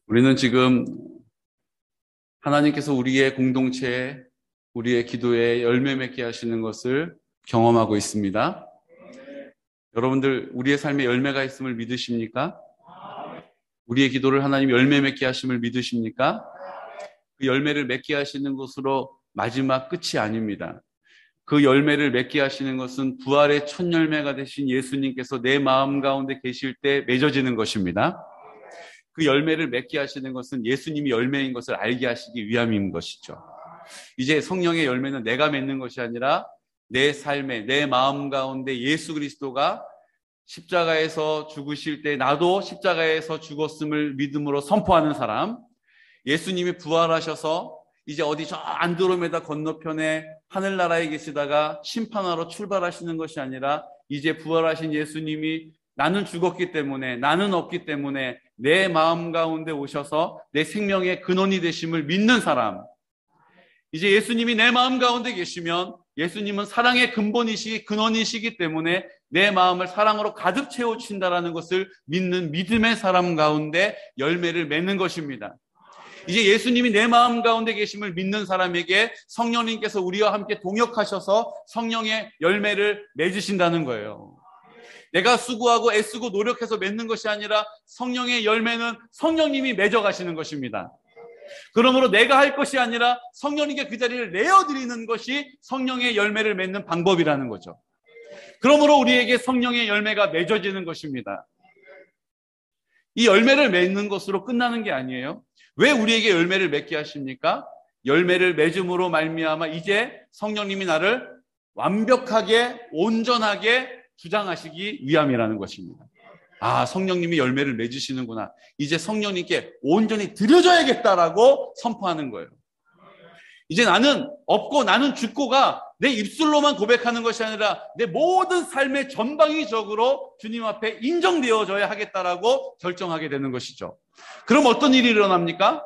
우리는 지금 하나님께서 우리의 공동체에, 우리의 기도에 열매 맺게 하시는 것을 경험하고 있습니다. 여러분들, 우리의 삶에 열매가 있음을 믿으십니까? 우리의 기도를 하나님 열매 맺게 하심을 믿으십니까? 그 열매를 맺게 하시는 것으로 마지막 끝이 아닙니다. 그 열매를 맺게 하시는 것은 부활의 첫 열매가 되신 예수님께서 내 마음 가운데 계실 때 맺어지는 것입니다. 그 열매를 맺게 하시는 것은 예수님이 열매인 것을 알게 하시기 위함인 것이죠. 이제 성령의 열매는 내가 맺는 것이 아니라 내 삶에, 내 마음 가운데 예수 그리스도가 십자가에서 죽으실 때 나도 십자가에서 죽었음을 믿음으로 선포하는 사람, 예수님이 부활하셔서 이제 어디 저 안드로메다 건너편에 하늘나라에 계시다가 심판하러 출발하시는 것이 아니라 이제 부활하신 예수님이 나는 죽었기 때문에, 나는 없기 때문에 내 마음 가운데 오셔서 내 생명의 근원이 되심을 믿는 사람, 이제 예수님이 내 마음 가운데 계시면 예수님은 사랑의 근본이시기 근원이시기 때문에 내 마음을 사랑으로 가득 채워주신다는 것을 믿는 믿음의 사람 가운데 열매를 맺는 것입니다. 이제 예수님이 내 마음 가운데 계심을 믿는 사람에게 성령님께서 우리와 함께 동역하셔서 성령의 열매를 맺으신다는 거예요. 내가 수고하고 애쓰고 노력해서 맺는 것이 아니라 성령의 열매는 성령님이 맺어가시는 것입니다. 그러므로 내가 할 것이 아니라 성령님께 그 자리를 내어드리는 것이 성령의 열매를 맺는 방법이라는 거죠. 그러므로 우리에게 성령의 열매가 맺어지는 것입니다. 이 열매를 맺는 것으로 끝나는 게 아니에요. 왜 우리에게 열매를 맺게 하십니까? 열매를 맺음으로 말미암아 이제 성령님이 나를 완벽하게 온전하게 주장하시기 위함이라는 것입니다. 아, 성령님이 열매를 맺으시는구나. 이제 성령님께 온전히 드려져야겠다라고 선포하는 거예요. 이제 나는 없고 나는 죽고가 내 입술로만 고백하는 것이 아니라 내 모든 삶의 전방위적으로 주님 앞에 인정되어져야 하겠다라고 결정하게 되는 것이죠. 그럼 어떤 일이 일어납니까?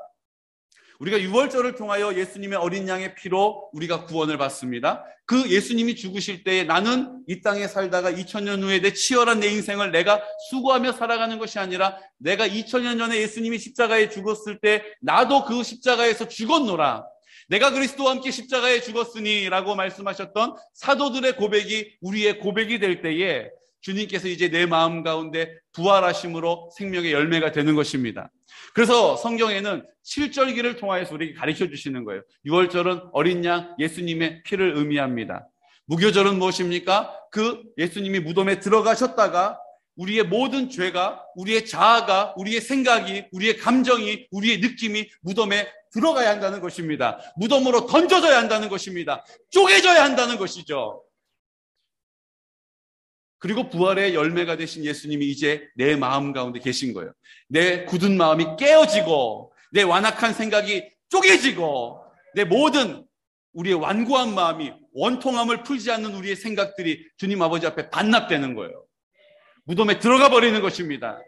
우리가 유월절을 통하여 예수님의 어린 양의 피로 우리가 구원을 받습니다. 그 예수님이 죽으실 때에 나는 이 땅에 살다가 2000년 후에 내 치열한 내 인생을 내가 수고하며 살아가는 것이 아니라 내가 2000년 전에 예수님이 십자가에 죽었을 때 나도 그 십자가에서 죽었노라. 내가 그리스도와 함께 십자가에 죽었으니 라고 말씀하셨던 사도들의 고백이 우리의 고백이 될 때에 주님께서 이제 내 마음 가운데 부활하심으로 생명의 열매가 되는 것입니다. 그래서 성경에는 칠절기를 통하여서 우리에게 가르쳐 주시는 거예요. 유월절은 어린 양 예수님의 피를 의미합니다. 무교절은 무엇입니까? 그 예수님이 무덤에 들어가셨다가 우리의 모든 죄가, 우리의 자아가, 우리의 생각이, 우리의 감정이, 우리의 느낌이 무덤에 들어가야 한다는 것입니다. 무덤으로 던져져야 한다는 것입니다. 쪼개져야 한다는 것이죠. 그리고 부활의 열매가 되신 예수님이 이제 내 마음 가운데 계신 거예요. 내 굳은 마음이 깨어지고 내 완악한 생각이 쪼개지고 내 모든 우리의 완고한 마음이 원통함을 풀지 않는 우리의 생각들이 주님 아버지 앞에 반납되는 거예요. 무덤에 들어가 버리는 것입니다.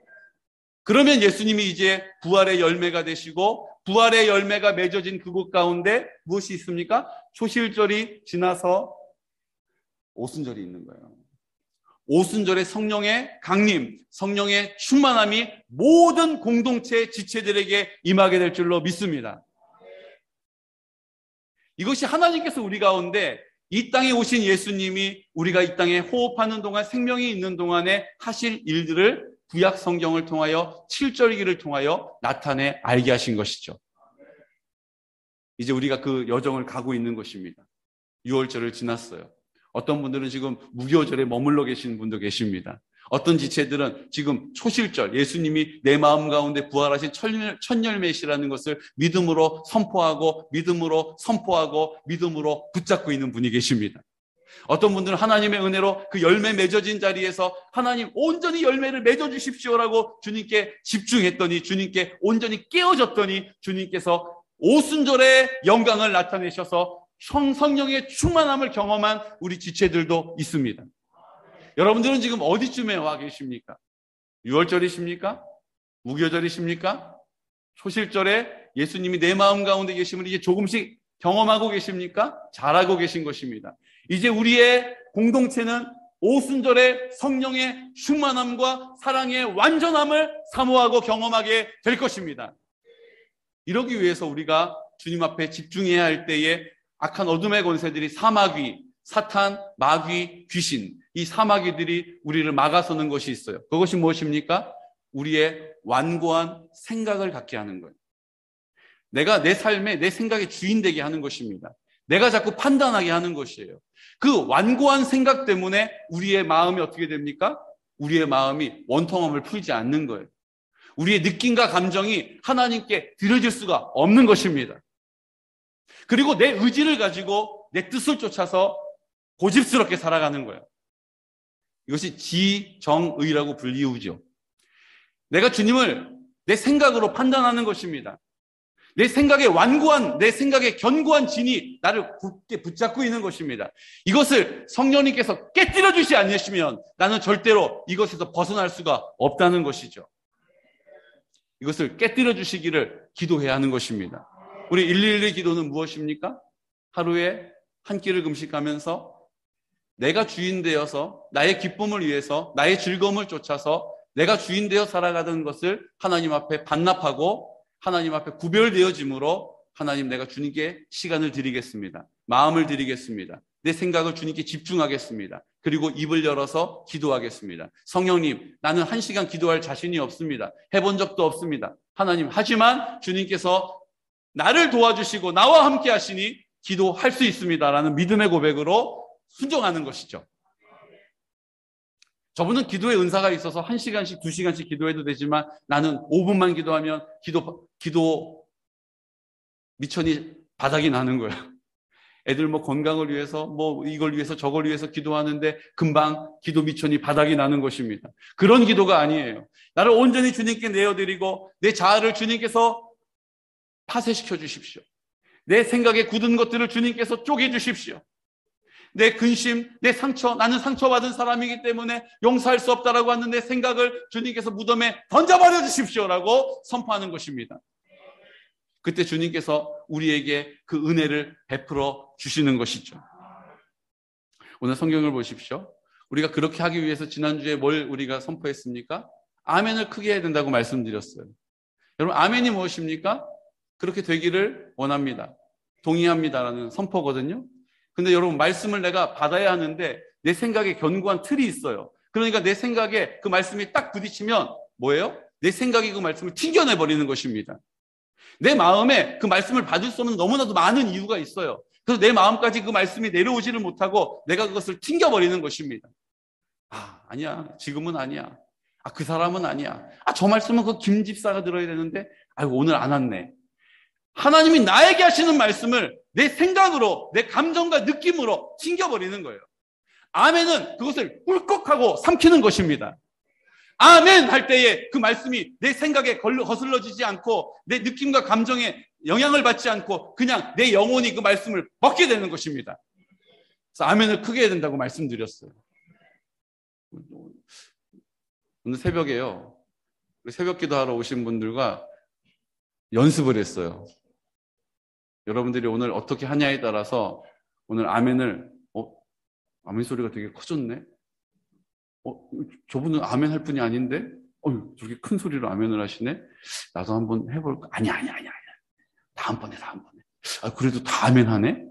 그러면 예수님이 이제 부활의 열매가 되시고 부활의 열매가 맺어진 그곳 가운데 무엇이 있습니까? 초실절이 지나서 오순절이 있는 거예요. 오순절의 성령의 강림, 성령의 충만함이 모든 공동체 지체들에게 임하게 될 줄로 믿습니다. 이것이 하나님께서 우리 가운데 이 땅에 오신 예수님이 우리가 이 땅에 호흡하는 동안 생명이 있는 동안에 하실 일들을 구약 성경을 통하여 칠절기를 통하여 나타내 알게 하신 것이죠. 이제 우리가 그 여정을 가고 있는 것입니다. 유월절을 지났어요. 어떤 분들은 지금 무교절에 머물러 계시는 분도 계십니다. 어떤 지체들은 지금 초실절, 예수님이 내 마음 가운데 부활하신 첫 열매시라는 것을 믿음으로 선포하고 믿음으로 선포하고 믿음으로 붙잡고 있는 분이 계십니다. 어떤 분들은 하나님의 은혜로 그 열매 맺어진 자리에서 하나님 온전히 열매를 맺어주십시오라고 주님께 집중했더니 주님께 온전히 깨어졌더니 주님께서 오순절의 영광을 나타내셔서 성령의 충만함을 경험한 우리 지체들도 있습니다. 여러분들은 지금 어디쯤에 와 계십니까? 유월절이십니까? 무교절이십니까? 초실절에 예수님이 내 마음 가운데 계심을 이제 조금씩 경험하고 계십니까? 잘하고 계신 것입니다. 이제 우리의 공동체는 오순절의 성령의 충만함과 사랑의 완전함을 사모하고 경험하게 될 것입니다. 이러기 위해서 우리가 주님 앞에 집중해야 할 때에 악한 어둠의 권세들이 사마귀, 사탄, 마귀, 귀신, 이 사마귀들이 우리를 막아서는 것이 있어요. 그것이 무엇입니까? 우리의 완고한 생각을 갖게 하는 거예요. 내가 내 삶에 내 생각의 주인 되게 하는 것입니다. 내가 자꾸 판단하게 하는 것이에요. 그 완고한 생각 때문에 우리의 마음이 어떻게 됩니까? 우리의 마음이 원통함을 풀지 않는 거예요. 우리의 느낌과 감정이 하나님께 드려질 수가 없는 것입니다. 그리고 내 의지를 가지고 내 뜻을 쫓아서 고집스럽게 살아가는 거예요. 이것이 지정의라고 불리우죠. 내가 주님을 내 생각으로 판단하는 것입니다. 내 생각에 완고한, 내 생각에 견고한 진이 나를 굳게 붙잡고 있는 것입니다. 이것을 성령님께서 깨뜨려 주지 않으시면 나는 절대로 이것에서 벗어날 수가 없다는 것이죠. 이것을 깨뜨려 주시기를 기도해야 하는 것입니다. 우리 112 기도는 무엇입니까? 하루에 한 끼를 금식하면서 내가 주인 되어서 나의 기쁨을 위해서 나의 즐거움을 쫓아서 내가 주인 되어 살아가는 것을 하나님 앞에 반납하고 하나님 앞에 구별되어짐으로 하나님 내가 주님께 시간을 드리겠습니다. 마음을 드리겠습니다. 내 생각을 주님께 집중하겠습니다. 그리고 입을 열어서 기도하겠습니다. 성령님, 나는 1시간 기도할 자신이 없습니다. 해본 적도 없습니다. 하나님, 하지만 주님께서 나를 도와주시고 나와 함께 하시니 기도할 수 있습니다라는 믿음의 고백으로 순종하는 것이죠. 저분은 기도의 은사가 있어서 1시간씩 2시간씩 기도해도 되지만 나는 5분만 기도하면 기도 미천이 바닥이 나는 거야. 애들 뭐 건강을 위해서 뭐 이걸 위해서 저걸 위해서 기도하는데 금방 기도 미천이 바닥이 나는 것입니다. 그런 기도가 아니에요. 나를 온전히 주님께 내어드리고 내 자아를 주님께서 파쇄시켜 주십시오. 내 생각에 굳은 것들을 주님께서 쪼개 주십시오. 내 근심, 내 상처, 나는 상처받은 사람이기 때문에 용서할 수 없다라고 하는 내 생각을 주님께서 무덤에 던져버려 주십시오라고 선포하는 것입니다. 그때 주님께서 우리에게 그 은혜를 베풀어 주시는 것이죠. 오늘 성경을 보십시오. 우리가 그렇게 하기 위해서 지난주에 뭘 우리가 선포했습니까? 아멘을 크게 해야 된다고 말씀드렸어요. 여러분, 아멘이 무엇입니까? 그렇게 되기를 원합니다. 동의합니다라는 선포거든요. 근데 여러분, 말씀을 내가 받아야 하는데 내 생각에 견고한 틀이 있어요. 그러니까 내 생각에 그 말씀이 딱 부딪히면 뭐예요? 내 생각이 그 말씀을 튕겨내버리는 것입니다. 내 마음에 그 말씀을 받을 수 없는 너무나도 많은 이유가 있어요. 그래서 내 마음까지 그 말씀이 내려오지를 못하고 내가 그것을 튕겨버리는 것입니다. 아니야. 지금은 아니야. 그 사람은 아니야. 저 말씀은 그 김 집사가 들어야 되는데 오늘 안 왔네. 하나님이 나에게 하시는 말씀을 내 생각으로, 내 감정과 느낌으로 튕겨버리는 거예요. 아멘은 그것을 꿀꺽하고 삼키는 것입니다. 아멘 할 때에 그 말씀이 내 생각에 거슬러지지 않고 내 느낌과 감정에 영향을 받지 않고 그냥 내 영혼이 그 말씀을 먹게 되는 것입니다. 그래서 아멘을 크게 해야 된다고 말씀드렸어요. 오늘 새벽에요. 새벽 기도하러 오신 분들과 연습을 했어요. 여러분들이 오늘 어떻게 하냐에 따라서 오늘 아멘을 아멘 소리가 되게 커졌네. 저분은 아멘 할 분이 아닌데 저렇게 큰 소리로 아멘을 하시네. 나도 한번 해볼까? 아니야. 다음번에. 그래도 다 아멘 하네.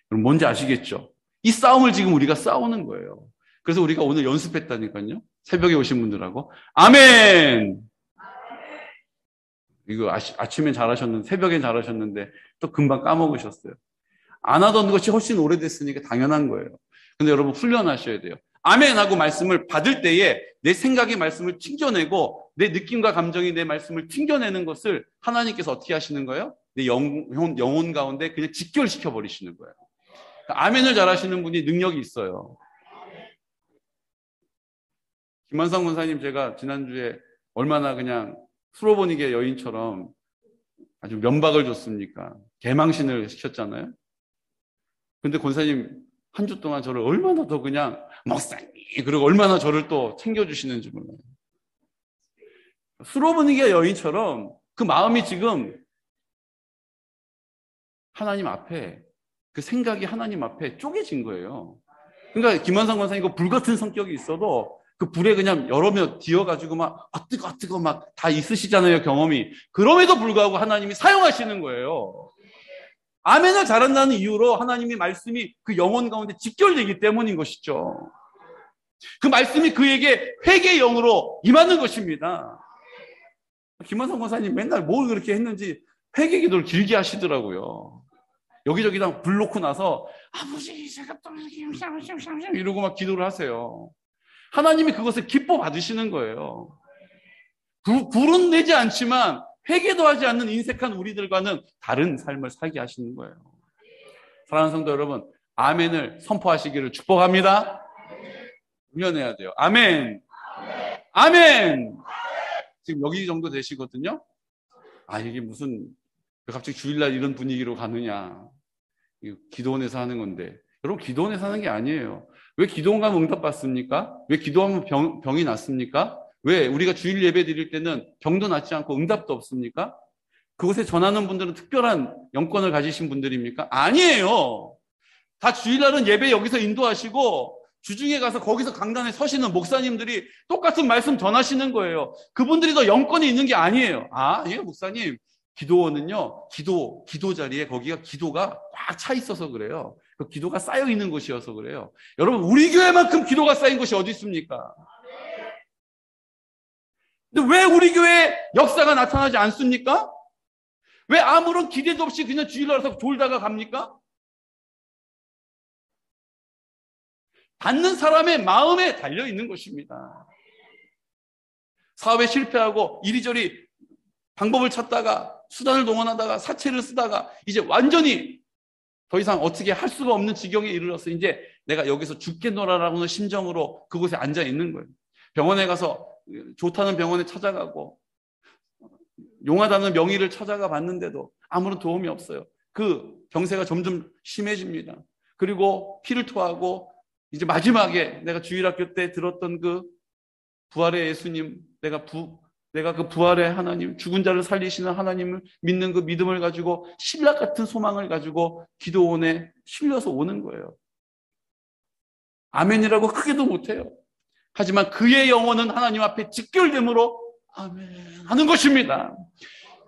그럼 뭔지 아시겠죠? 이 싸움을 지금 우리가 싸우는 거예요. 그래서 우리가 오늘 연습했다니까요. 새벽에 오신 분들하고 아멘. 이거 아침엔 잘하셨는데 새벽엔 잘하셨는데 또 금방 까먹으셨어요. 안 하던 것이 훨씬 오래됐으니까 당연한 거예요. 근데 여러분 훈련하셔야 돼요. 아멘하고 말씀을 받을 때에 내 생각의 말씀을 튕겨내고 내 느낌과 감정이 내 말씀을 튕겨내는 것을 하나님께서 어떻게 하시는 거예요? 내 영혼 가운데 그냥 직결시켜 버리시는 거예요. 그러니까 아멘을 잘하시는 분이 능력이 있어요. 김만성 권사님 제가 지난주에 얼마나 그냥 수로보니게 여인처럼 아주 면박을 줬습니까? 개망신을 시켰잖아요. 근데 권사님 한 주 동안 저를 얼마나 더 그냥 목사님 그리고 얼마나 저를 또 챙겨주시는지 몰라요. 수로보니게 여인처럼 그 마음이 지금 하나님 앞에 그 생각이 하나님 앞에 쪼개진 거예요. 그러니까 김만성 권사님 그 불같은 성격이 있어도 그 그 불에 그냥 여러 명 뒤어가지고 막 뜨거 막 다 있으시잖아요, 경험이. 그럼에도 불구하고 하나님이 사용하시는 거예요. 아멘을 잘한다는 이유로 하나님의 말씀이 그 영혼 가운데 직결되기 때문인 것이죠. 그 말씀이 그에게 회개의 영으로 임하는 것입니다. 김원성 권사님 맨날 뭘 그렇게 했는지 회개 기도를 길게 하시더라고요. 여기저기 다 불 놓고 나서 아버지 제가 또 이러고 막 기도를 하세요. 하나님이 그것을 기뻐 받으시는 거예요. 불은 내지 않지만 회개도 하지 않는 인색한 우리들과는 다른 삶을 살게 하시는 거예요. 사랑하는 성도 여러분, 아멘을 선포하시기를 축복합니다. 훈련해야 돼요. 아멘. 아멘. 지금 여기 정도 되시거든요. 이게 무슨 갑자기 주일날 이런 분위기로 가느냐. 기도원에서 하는 건데. 여러분, 기도원에서 하는 게 아니에요. 왜 기도원 가면 응답받습니까? 왜 기도하면 병이 낫습니까? 왜 우리가 주일 예배 드릴 때는 병도 낫지 않고 응답도 없습니까? 그곳에 전하는 분들은 특별한 영권을 가지신 분들입니까? 아니에요. 다 주일날은 예배 여기서 인도하시고 주중에 가서 거기서 강단에 서시는 목사님들이 똑같은 말씀 전하시는 거예요. 그분들이 더 영권이 있는 게 아니에요. 예, 목사님. 기도원은요, 기도 자리에 거기가 기도가 꽉 차 있어서 그래요. 그 기도가 쌓여 있는 곳이어서 그래요. 여러분, 우리 교회만큼 기도가 쌓인 곳이 어디 있습니까? 근데 왜 우리 교회에 역사가 나타나지 않습니까? 왜 아무런 기대도 없이 그냥 주일날 와서 졸다가 갑니까? 받는 사람의 마음에 달려 있는 것입니다. 사업에 실패하고 이리저리 방법을 찾다가 수단을 동원하다가 사채를 쓰다가 이제 완전히 더 이상 어떻게 할 수가 없는 지경에 이르러서 이제 내가 여기서 죽겠노라라는 심정으로 그곳에 앉아 있는 거예요. 병원에 가서 좋다는 병원에 찾아가고 용하다는 명의를 찾아가 봤는데도 아무런 도움이 없어요. 그 병세가 점점 심해집니다. 그리고 피를 토하고 이제 마지막에 내가 주일학교 때 들었던 그 부활의 예수님, 내가 그 부활의 하나님, 죽은 자를 살리시는 하나님을 믿는 그 믿음을 가지고 신락 같은 소망을 가지고 기도원에 실려서 오는 거예요. 아멘이라고 크게도 못해요. 하지만 그의 영혼은 하나님 앞에 직결됨으로 아멘 하는 것입니다.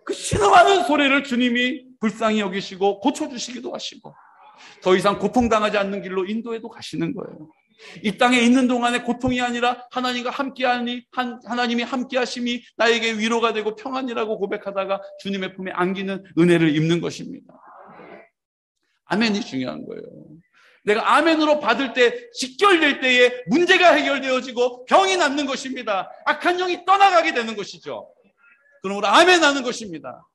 그 신음하는 소리를 주님이 불쌍히 여기시고 고쳐주시기도 하시고 더 이상 고통당하지 않는 길로 인도에도 가시는 거예요. 이 땅에 있는 동안에 고통이 아니라 하나님과 함께하니 하나님이 함께하심이 나에게 위로가 되고 평안이라고 고백하다가 주님의 품에 안기는 은혜를 입는 것입니다. 아멘이 중요한 거예요. 내가 아멘으로 받을 때 직결될 때에 문제가 해결되어지고 병이 낫는 것입니다. 악한 영이 떠나가게 되는 것이죠. 그러므로 아멘하는 것입니다.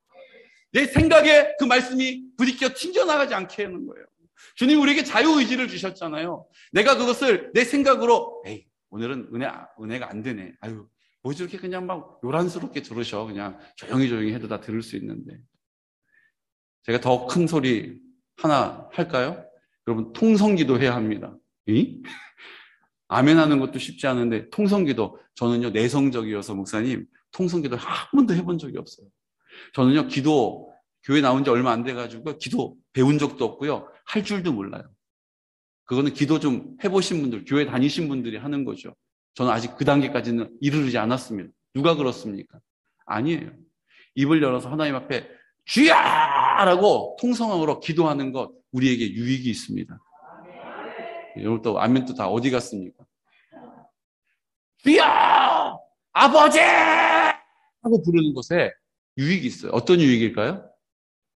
내 생각에 그 말씀이 부딪혀 튕겨나가지 않게 하는 거예요. 주님 우리에게 자유의지를 주셨잖아요. 내가 그것을 내 생각으로 오늘은 은혜가 안 되네. 뭐 저렇게 그냥 막 요란스럽게 들으셔. 그냥 조용히 해도 다 들을 수 있는데. 제가 더 큰 소리 하나 할까요? 여러분 통성기도 해야 합니다. 아멘하는 것도 쉽지 않은데 통성기도 저는요 내성적이어서 목사님 통성기도 한 번도 해본 적이 없어요. 저는요 기도 교회 나온 지 얼마 안 돼가지고 기도 배운 적도 없고요 할 줄도 몰라요. 그거는 기도 좀 해보신 분들 교회 다니신 분들이 하는 거죠. 저는 아직 그 단계까지는 이르지 않았습니다. 누가 그렇습니까? 아니에요. 입을 열어서 하나님 앞에 주야라고 통성으로 기도하는 것 우리에게 유익이 있습니다. 여러분 또 아멘 또 다 어디 갔습니까? 주야 아버지 하고 부르는 것에 유익이 있어요. 어떤 유익일까요?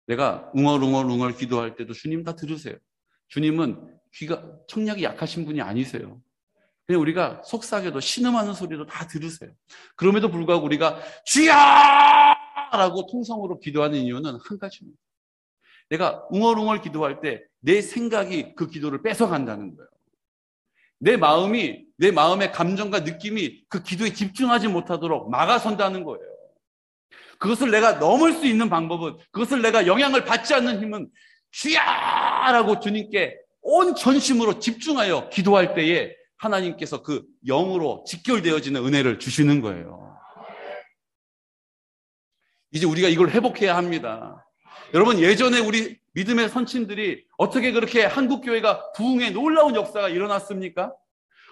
내가 웅얼웅얼 기도할 때도 주님 다 들으세요. 주님은 귀가 청력이 약하신 분이 아니세요. 그냥 우리가 속삭여도 신음하는 소리도 다 들으세요. 그럼에도 불구하고 우리가 주야 라고 통성으로 기도하는 이유는 한 가지입니다. 내가 웅얼웅얼 기도할 때 내 생각이 그 기도를 뺏어간다는 거예요. 내 마음의 감정과 느낌이 그 기도에 집중하지 못하도록 막아선다는 거예요. 그것을 내가 넘을 수 있는 방법은, 그것을 내가 영향을 받지 않는 힘은 주야라고 주님께 온 전심으로 집중하여 기도할 때에 하나님께서 그 영으로 직결되어지는 은혜를 주시는 거예요. 이제 우리가 이걸 회복해야 합니다. 여러분 예전에 우리 믿음의 선친들이 어떻게 그렇게 한국교회가 부흥의 놀라운 역사가 일어났습니까?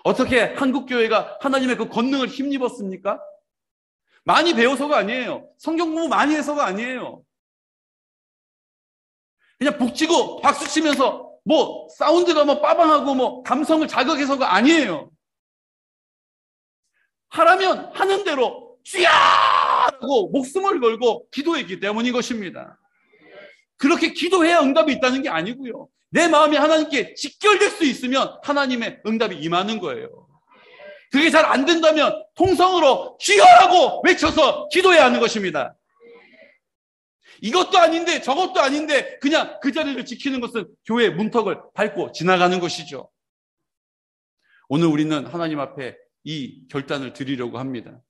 어떻게 한국교회가 하나님의 그 권능을 힘입었습니까? 많이 배워서가 아니에요. 성경 공부 많이 해서가 아니에요. 그냥 북치고 박수 치면서 사운드가 빠방하고 감성을 자극해서가 아니에요. 하라면 하는 대로 주야! 라고 목숨을 걸고 기도했기 때문인 것입니다. 그렇게 기도해야 응답이 있다는 게 아니고요. 내 마음이 하나님께 직결될 수 있으면 하나님의 응답이 임하는 거예요. 그게 잘 안 된다면 통성으로 주여라고 외쳐서 기도해야 하는 것입니다. 이것도 아닌데 저것도 아닌데 그냥 그 자리를 지키는 것은 교회의 문턱을 밟고 지나가는 것이죠. 오늘 우리는 하나님 앞에 이 결단을 드리려고 합니다.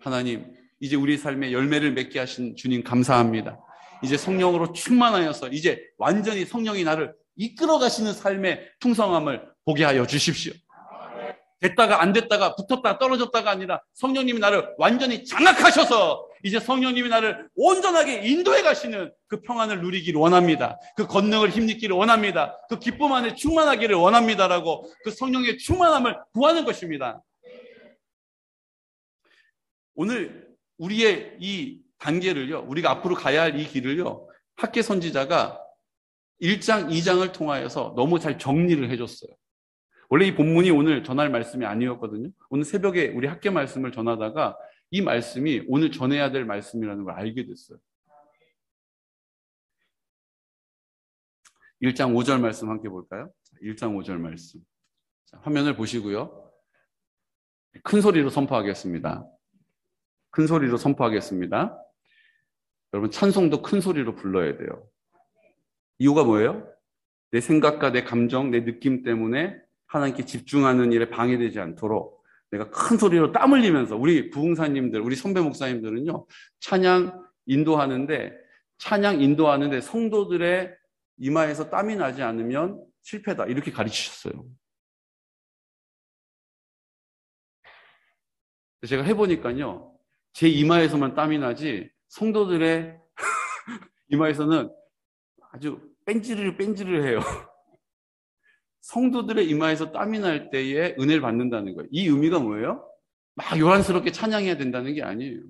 하나님, 이제 우리 삶의 열매를 맺게 하신 주님 감사합니다. 이제 성령으로 충만하여서 이제 완전히 성령이 나를 이끌어 가시는 삶의 풍성함을 보게 하여 주십시오. 됐다가 안 됐다가 붙었다가 떨어졌다가 아니라 성령님이 나를 완전히 장악하셔서 이제 성령님이 나를 온전하게 인도해 가시는 그 평안을 누리기를 원합니다. 그 권능을 힘입기를 원합니다. 그 기쁨 안에 충만하기를 원합니다라고 그 성령의 충만함을 구하는 것입니다. 오늘 우리의 이 단계를요, 우리가 앞으로 가야 할 이 길을요, 학계 선지자가 1장, 2장을 통하여서 너무 잘 정리를 해줬어요. 원래 이 본문이 오늘 전할 말씀이 아니었거든요. 오늘 새벽에 우리 학계 말씀을 전하다가 이 말씀이 오늘 전해야 될 말씀이라는 걸 알게 됐어요. 1장 5절 말씀 함께 볼까요? 1장 5절 말씀. 자, 화면을 보시고요. 큰 소리로 선포하겠습니다. 큰 소리로 선포하겠습니다. 여러분, 찬송도 큰 소리로 불러야 돼요. 이유가 뭐예요? 내 생각과 내 감정, 내 느낌 때문에 하나님께 집중하는 일에 방해되지 않도록 내가 큰 소리로 땀 흘리면서, 우리 부흥사님들, 우리 선배 목사님들은요, 찬양 인도하는데 성도들의 이마에서 땀이 나지 않으면 실패다, 이렇게 가르치셨어요. 제가 해보니까요, 제 이마에서만 땀이 나지 성도들의 이마에서는 아주 뺀지르르 해요. 성도들의 이마에서 땀이 날 때에 은혜를 받는다는 거예요. 이 의미가 뭐예요? 막 요란스럽게 찬양해야 된다는 게 아니에요.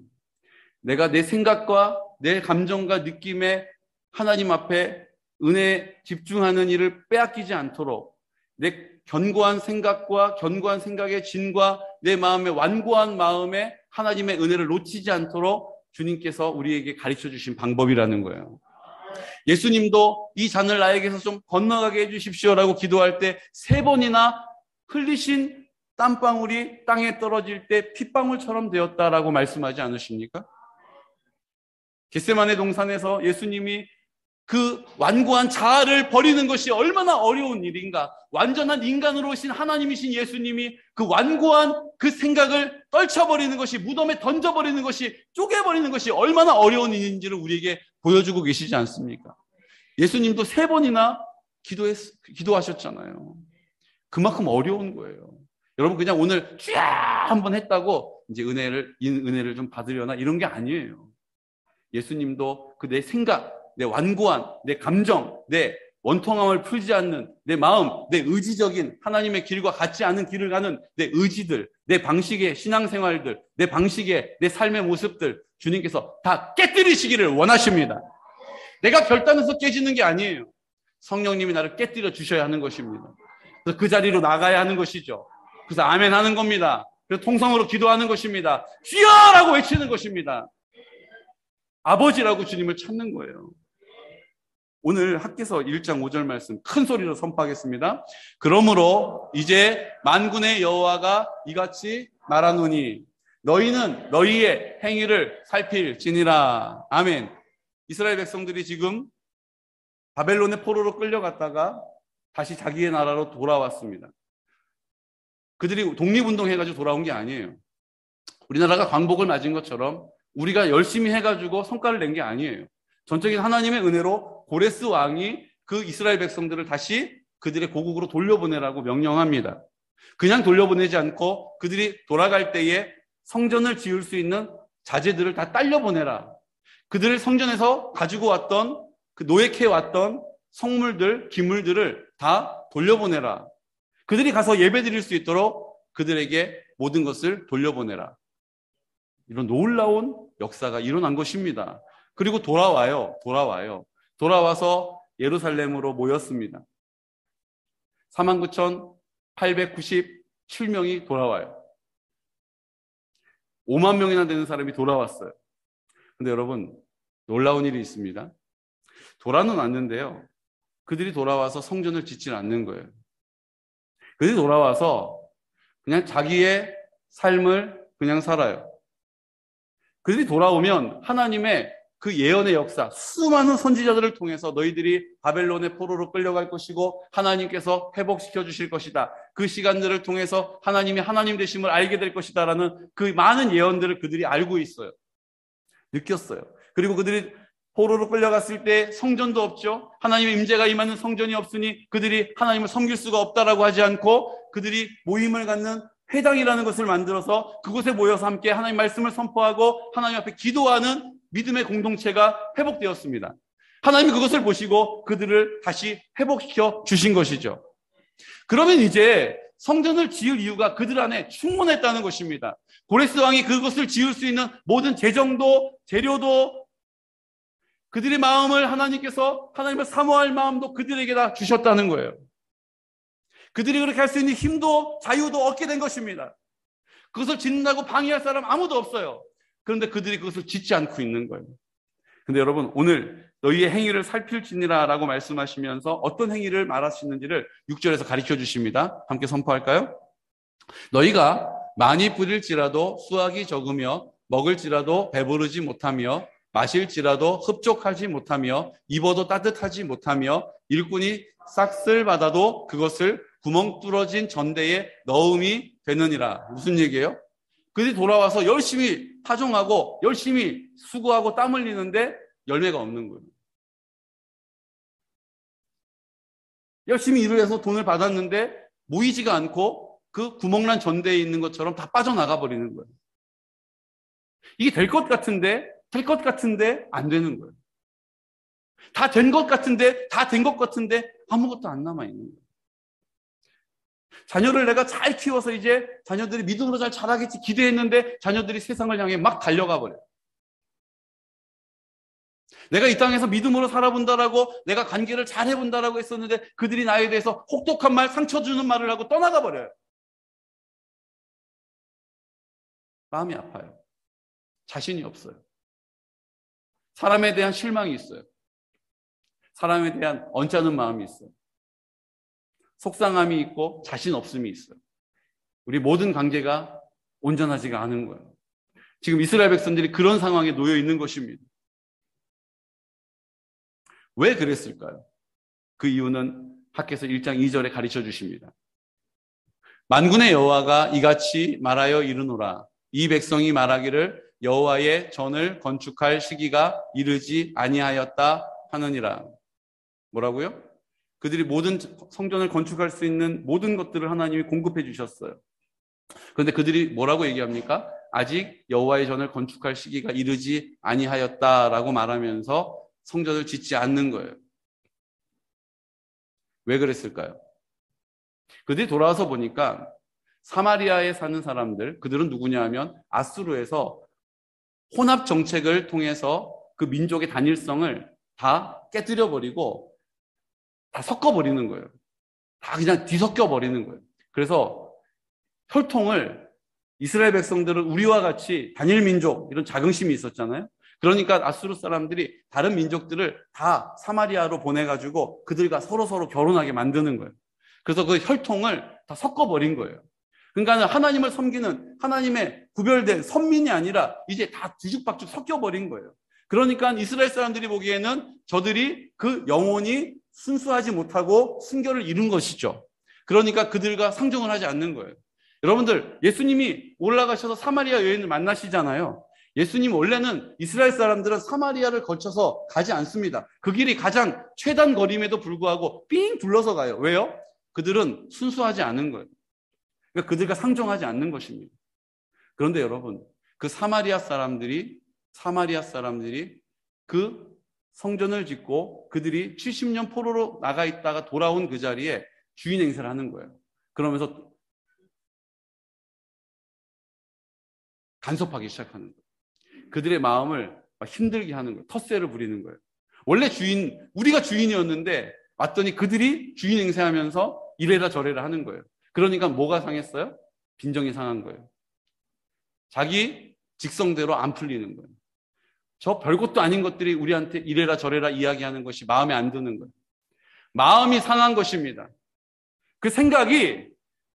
내가 내 생각과 내 감정과 느낌에 하나님 앞에 은혜에 집중하는 일을 빼앗기지 않도록, 내 견고한 생각과 견고한 생각의 진과 내 마음의 완고한 마음에 하나님의 은혜를 놓치지 않도록 주님께서 우리에게 가르쳐 주신 방법이라는 거예요. 예수님도 이 잔을 나에게서 좀 건너가게 해주십시오라고 기도할 때 3번이나 흘리신 땀방울이 땅에 떨어질 때 핏방울처럼 되었다라고 말씀하지 않으십니까? 겟세마네 동산에서 예수님이 그 완고한 자아를 버리는 것이 얼마나 어려운 일인가. 완전한 인간으로 오신 하나님이신 예수님이 그 완고한 그 생각을 떨쳐버리는 것이, 무덤에 던져버리는 것이, 쪼개버리는 것이 얼마나 어려운 일인지를 우리에게 보여주고 계시지 않습니까? 예수님도 3번이나 기도하셨잖아요. 그만큼 어려운 거예요. 여러분, 그냥 오늘 쫙 한번 했다고 이제 은혜를 좀 받으려나 이런 게 아니에요. 예수님도 그 내 생각, 내 완고한, 내 감정, 내 원통함을 풀지 않는 내 마음, 내 의지적인 하나님의 길과 같지 않은 길을 가는 내 의지들, 내 방식의 신앙생활들, 내 방식의 내 삶의 모습들, 주님께서 다 깨뜨리시기를 원하십니다. 내가 결단해서 깨지는 게 아니에요. 성령님이 나를 깨뜨려 주셔야 하는 것입니다. 그래서 그 자리로 나가야 하는 것이죠. 그래서 아멘 하는 겁니다. 그래서 통성으로 기도하는 것입니다. 주여라고 외치는 것입니다. 아버지라고 주님을 찾는 거예요. 오늘 학개서 1장 5절 말씀 큰 소리로 선포하겠습니다. 그러므로 이제 만군의 여호와가 이같이 말하노니 너희는 너희의 행위를 살필지니라. 아멘. 이스라엘 백성들이 지금 바벨론의 포로로 끌려갔다가 다시 자기의 나라로 돌아왔습니다. 그들이 독립운동해가지고 돌아온 게 아니에요. 우리나라가 광복을 맞은 것처럼 우리가 열심히 해가지고 성과를 낸 게 아니에요. 전적인 하나님의 은혜로 고레스 왕이 그 이스라엘 백성들을 다시 그들의 고국으로 돌려보내라고 명령합니다. 그냥 돌려보내지 않고 그들이 돌아갈 때에 성전을 지을 수 있는 자재들을 다 딸려보내라. 그들을 성전에서 가지고 왔던 그 노획해왔던 성물들, 기물들을 다 돌려보내라. 그들이 가서 예배드릴 수 있도록 그들에게 모든 것을 돌려보내라. 이런 놀라운 역사가 일어난 것입니다. 그리고 돌아와서 예루살렘으로 모였습니다. 49,897명이 돌아와요. 5만 명이나 되는 사람이 돌아왔어요. 근데 여러분, 놀라운 일이 있습니다. 돌아는 왔는데요. 그들이 돌아와서 성전을 짓지 않는 거예요. 그들이 돌아와서 그냥 자기의 삶을 그냥 살아요. 그들이 돌아오면 하나님의 그 예언의 역사, 수많은 선지자들을 통해서 너희들이 바벨론의 포로로 끌려갈 것이고 하나님께서 회복시켜 주실 것이다. 그 시간들을 통해서 하나님이 하나님 되심을 알게 될 것이다 라는 그 많은 예언들을 그들이 알고 있어요. 느꼈어요. 그리고 그들이 포로로 끌려갔을 때 성전도 없죠. 하나님의 임재가 임하는 성전이 없으니 그들이 하나님을 섬길 수가 없다라고 하지 않고 그들이 모임을 갖는 회당이라는 것을 만들어서 그곳에 모여서 함께 하나님 말씀을 선포하고 하나님 앞에 기도하는 믿음의 공동체가 회복되었습니다. 하나님이 그것을 보시고 그들을 다시 회복시켜 주신 것이죠. 그러면 이제 성전을 지을 이유가 그들 안에 충분했다는 것입니다. 고레스 왕이 그것을 지을 수 있는 모든 재정도 재료도 그들의 마음을 하나님께서 하나님을 사모할 마음도 그들에게 다 주셨다는 거예요. 그들이 그렇게 할 수 있는 힘도 자유도 얻게 된 것입니다. 그것을 짓는다고 방해할 사람 아무도 없어요. 그런데 그들이 그것을 짓지 않고 있는 거예요. 근데 여러분, 오늘 너희의 행위를 살필지니라 라고 말씀하시면서 어떤 행위를 말하시는지를 6절에서 가르쳐 주십니다. 함께 선포할까요? 너희가 많이 뿌릴지라도 수확이 적으며 먹을지라도 배부르지 못하며 마실지라도 흡족하지 못하며 입어도 따뜻하지 못하며 일꾼이 싹쓸 받아도 그것을 구멍 뚫어진 전대에 넣음이 되느니라. 무슨 얘기예요? 그들이 돌아와서 열심히 파종하고 열심히 수고하고 땀 흘리는데 열매가 없는 거예요. 열심히 일을 해서 돈을 받았는데 모이지가 않고 그 구멍난 전대에 있는 것처럼 다 빠져나가 버리는 거예요. 이게 될 것 같은데 안 되는 거예요. 다 된 것 같은데 아무것도 안 남아 있는 거예요. 자녀를 내가 잘 키워서 이제 자녀들이 믿음으로 잘 자라겠지 기대했는데 자녀들이 세상을 향해 막 달려가 버려요. 내가 이 땅에서 믿음으로 살아본다라고 내가 관계를 잘 해본다라고 했었는데 그들이 나에 대해서 혹독한 말, 상처 주는 말을 하고 떠나가 버려요. 마음이 아파요. 자신이 없어요. 사람에 대한 실망이 있어요. 사람에 대한 언짢은 마음이 있어요. 속상함이 있고 자신 없음이 있어요. 우리 모든 관계가 온전하지가 않은 거예요. 지금 이스라엘 백성들이 그런 상황에 놓여 있는 것입니다. 왜 그랬을까요? 그 이유는 학개서 1장 2절에 가르쳐 주십니다. 만군의 여호와가 이같이 말하여 이르노라. 이 백성이 말하기를 여호와의 전을 건축할 시기가 이르지 아니하였다 하느니라. 뭐라고요? 그들이 모든 성전을 건축할 수 있는 모든 것들을 하나님이 공급해 주셨어요. 그런데 그들이 뭐라고 얘기합니까? 아직 여호와의 전을 건축할 시기가 이르지 아니하였다라고 말하면서 성전을 짓지 않는 거예요. 왜 그랬을까요? 그들이 돌아와서 보니까 사마리아에 사는 사람들, 그들은 누구냐 하면 아수르에서 혼합 정책을 통해서 그 민족의 단일성을 다 깨뜨려 버리고 다 섞어버리는 거예요. 다 그냥 뒤섞여 버리는 거예요. 그래서 혈통을 이스라엘 백성들은 우리와 같이 단일 민족 이런 자긍심이 있었잖아요. 그러니까 아수르 사람들이 다른 민족들을 다 사마리아로 보내가지고 그들과 서로 결혼하게 만드는 거예요. 그래서 그 혈통을 다 섞어버린 거예요. 그러니까 하나님을 섬기는 하나님의 구별된 선민이 아니라 이제 다 뒤죽박죽 섞여버린 거예요. 그러니까 이스라엘 사람들이 보기에는 저들이 그 영혼이 순수하지 못하고 순결을 잃은 것이죠. 그러니까 그들과 상종을 하지 않는 거예요. 여러분들, 예수님이 올라가셔서 사마리아 여인을 만나시잖아요. 예수님 원래는 이스라엘 사람들은 사마리아를 거쳐서 가지 않습니다. 그 길이 가장 최단 거리임에도 불구하고 삥 둘러서 가요. 왜요? 그들은 순수하지 않은 거예요. 그러니까 그들과 상종하지 않는 것입니다. 그런데 여러분, 그 사마리아 사람들이 그 성전을 짓고 그들이 70년 포로로 나가 있다가 돌아온 그 자리에 주인 행세를 하는 거예요. 그러면서 간섭하기 시작하는 거예요. 그들의 마음을 막 힘들게 하는 거예요. 텃세를 부리는 거예요. 원래 우리가 주인이었는데 왔더니 그들이 주인 행세하면서 이래라 저래라 하는 거예요. 그러니까 뭐가 상했어요? 빈정이 상한 거예요. 자기 직성대로 안 풀리는 거예요. 저 별것도 아닌 것들이 우리한테 이래라 저래라 이야기하는 것이 마음에 안 드는 거예요. 마음이 상한 것입니다. 그 생각이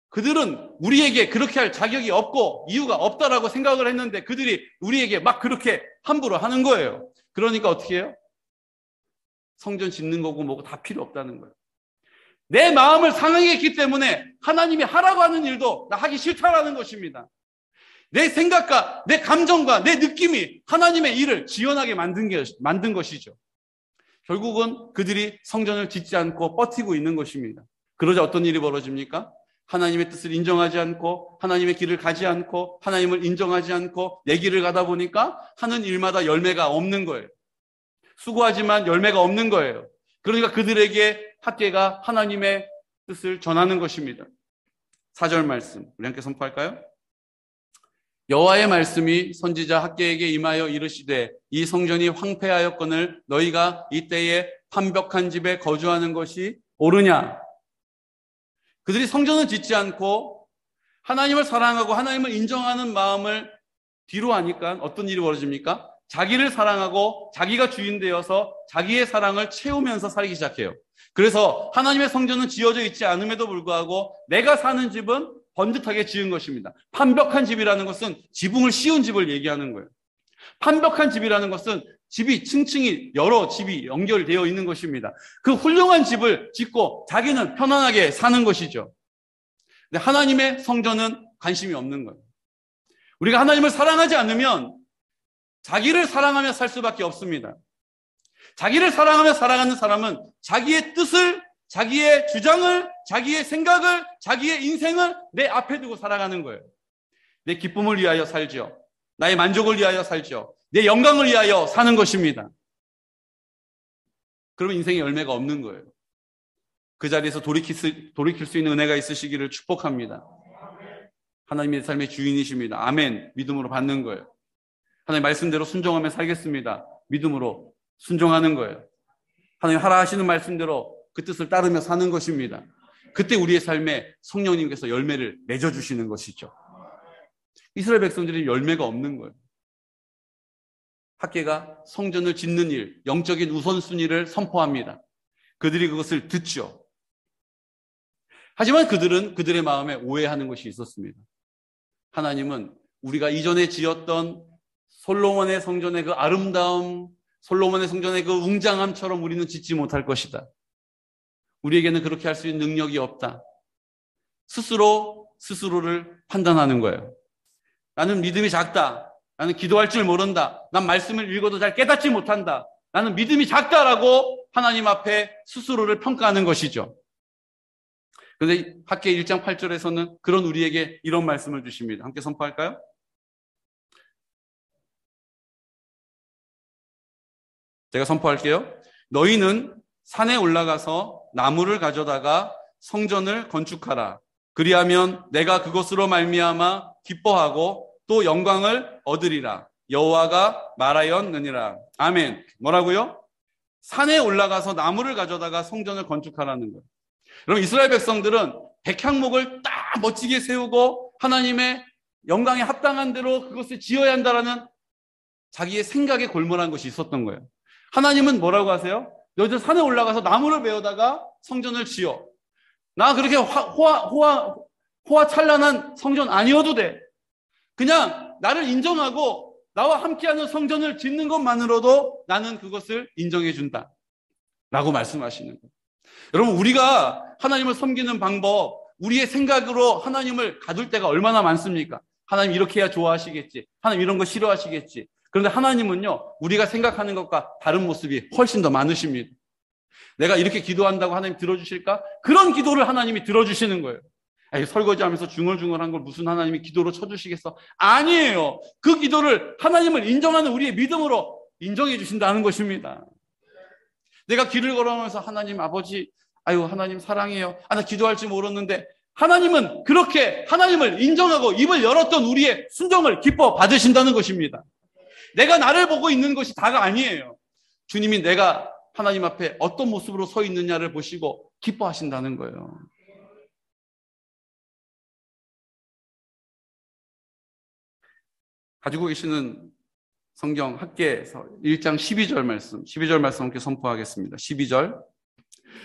그들은 우리에게 그렇게 할 자격이 없고 이유가 없다라고 생각을 했는데 그들이 우리에게 막 그렇게 함부로 하는 거예요. 그러니까 어떻게 해요? 성전 짓는 거고 뭐고 다 필요 없다는 거예요. 내 마음을 상하게 했기 때문에 하나님이 하라고 하는 일도 나 하기 싫다라는 것입니다. 내 생각과 내 감정과 내 느낌이 하나님의 일을 지연하게 만든 것이죠. 결국은 그들이 성전을 짓지 않고 버티고 있는 것입니다. 그러자 어떤 일이 벌어집니까? 하나님의 뜻을 인정하지 않고 하나님의 길을 가지 않고 하나님을 인정하지 않고 내 길을 가다 보니까 하는 일마다 열매가 없는 거예요. 수고하지만 열매가 없는 거예요. 그러니까 그들에게 학개가 하나님의 뜻을 전하는 것입니다. 4절 말씀 우리 함께 선포할까요? 여호와의 말씀이 선지자 학개에게 임하여 이르시되 이 성전이 황폐하였거늘 너희가 이때에 판벽한 집에 거주하는 것이 옳으냐? 그들이 성전을 짓지 않고 하나님을 사랑하고 하나님을 인정하는 마음을 뒤로 하니까 어떤 일이 벌어집니까? 자기를 사랑하고 자기가 주인 되어서 자기의 사랑을 채우면서 살기 시작해요. 그래서 하나님의 성전은 지어져 있지 않음에도 불구하고 내가 사는 집은 번듯하게 지은 것입니다. 판벽한 집이라는 것은 지붕을 씌운 집을 얘기하는 거예요. 판벽한 집이라는 것은 집이 층층이 여러 집이 연결되어 있는 것입니다. 그 훌륭한 집을 짓고 자기는 편안하게 사는 것이죠. 근데 하나님의 성전은 관심이 없는 거예요. 우리가 하나님을 사랑하지 않으면 자기를 사랑하며 살 수밖에 없습니다. 자기를 사랑하며 살아가는 사람은 자기의 뜻을, 자기의 주장을, 자기의 생각을, 자기의 인생을 내 앞에 두고 살아가는 거예요. 내 기쁨을 위하여 살죠. 나의 만족을 위하여 살죠. 내 영광을 위하여 사는 것입니다. 그러면 인생에 열매가 없는 거예요. 그 자리에서 돌이킬 수 있는 은혜가 있으시기를 축복합니다. 하나님의 삶의 주인이십니다. 아멘. 믿음으로 받는 거예요. 하나님 말씀대로 순종하며 살겠습니다. 믿음으로 순종하는 거예요. 하나님 하라 하시는 말씀대로 그 뜻을 따르며 사는 것입니다. 그때 우리의 삶에 성령님께서 열매를 맺어주시는 것이죠. 이스라엘 백성들이 열매가 없는 거예요. 학개가 성전을 짓는 일, 영적인 우선순위를 선포합니다. 그들이 그것을 듣죠. 하지만 그들은 그들의 마음에 오해하는 것이 있었습니다. 하나님은 우리가 이전에 지었던 솔로몬의 성전의 그 아름다움, 솔로몬의 성전의 그 웅장함처럼 우리는 짓지 못할 것이다. 우리에게는 그렇게 할 수 있는 능력이 없다. 스스로를 판단하는 거예요. 나는 믿음이 작다. 나는 기도할 줄 모른다. 난 말씀을 읽어도 잘 깨닫지 못한다. 나는 믿음이 작다라고 하나님 앞에 스스로를 평가하는 것이죠. 그런데 학개 1장 8절에서는 그런 우리에게 이런 말씀을 주십니다. 함께 선포할까요? 제가 선포할게요. 너희는 산에 올라가서 나무를 가져다가 성전을 건축하라. 그리하면 내가 그것으로 말미암아 기뻐하고 또 영광을 얻으리라. 여호와가 말하였느니라. 아멘. 뭐라고요? 산에 올라가서 나무를 가져다가 성전을 건축하라는 거예요. 여러분 이스라엘 백성들은 백향목을 딱 멋지게 세우고 하나님의 영광에 합당한 대로 그것을 지어야 한다라는 자기의 생각에 골몰한 것이 있었던 거예요. 하나님은 뭐라고 하세요? 너희들 산에 올라가서 나무를 베어다가 성전을 지어. 나 그렇게 호화찬란한 성전 아니어도 돼. 그냥 나를 인정하고 나와 함께하는 성전을 짓는 것만으로도 나는 그것을 인정해 준다. 라고 말씀하시는 거예요. 여러분 우리가 하나님을 섬기는 방법, 우리의 생각으로 하나님을 가둘 때가 얼마나 많습니까? 하나님 이렇게 해야 좋아하시겠지. 하나님 이런 거 싫어하시겠지. 그런데 하나님은요, 우리가 생각하는 것과 다른 모습이 훨씬 더 많으십니다. 내가 이렇게 기도한다고 하나님 들어주실까? 그런 기도를 하나님이 들어주시는 거예요. 설거지하면서 중얼중얼한 걸 무슨 하나님이 기도로 쳐주시겠어? 아니에요. 그 기도를 하나님을 인정하는 우리의 믿음으로 인정해 주신다는 것입니다. 내가 길을 걸어가면서 하나님 아버지, 아유 하나님 사랑해요. 나 기도할 줄 모르는데 하나님은 그렇게 하나님을 인정하고 입을 열었던 우리의 순종을 기뻐 받으신다는 것입니다. 내가 나를 보고 있는 것이 다가 아니에요. 주님이 내가 하나님 앞에 어떤 모습으로 서 있느냐를 보시고 기뻐하신다는 거예요. 가지고 계시는 성경 학계에서 1장 12절 말씀 함께 선포하겠습니다. 12절.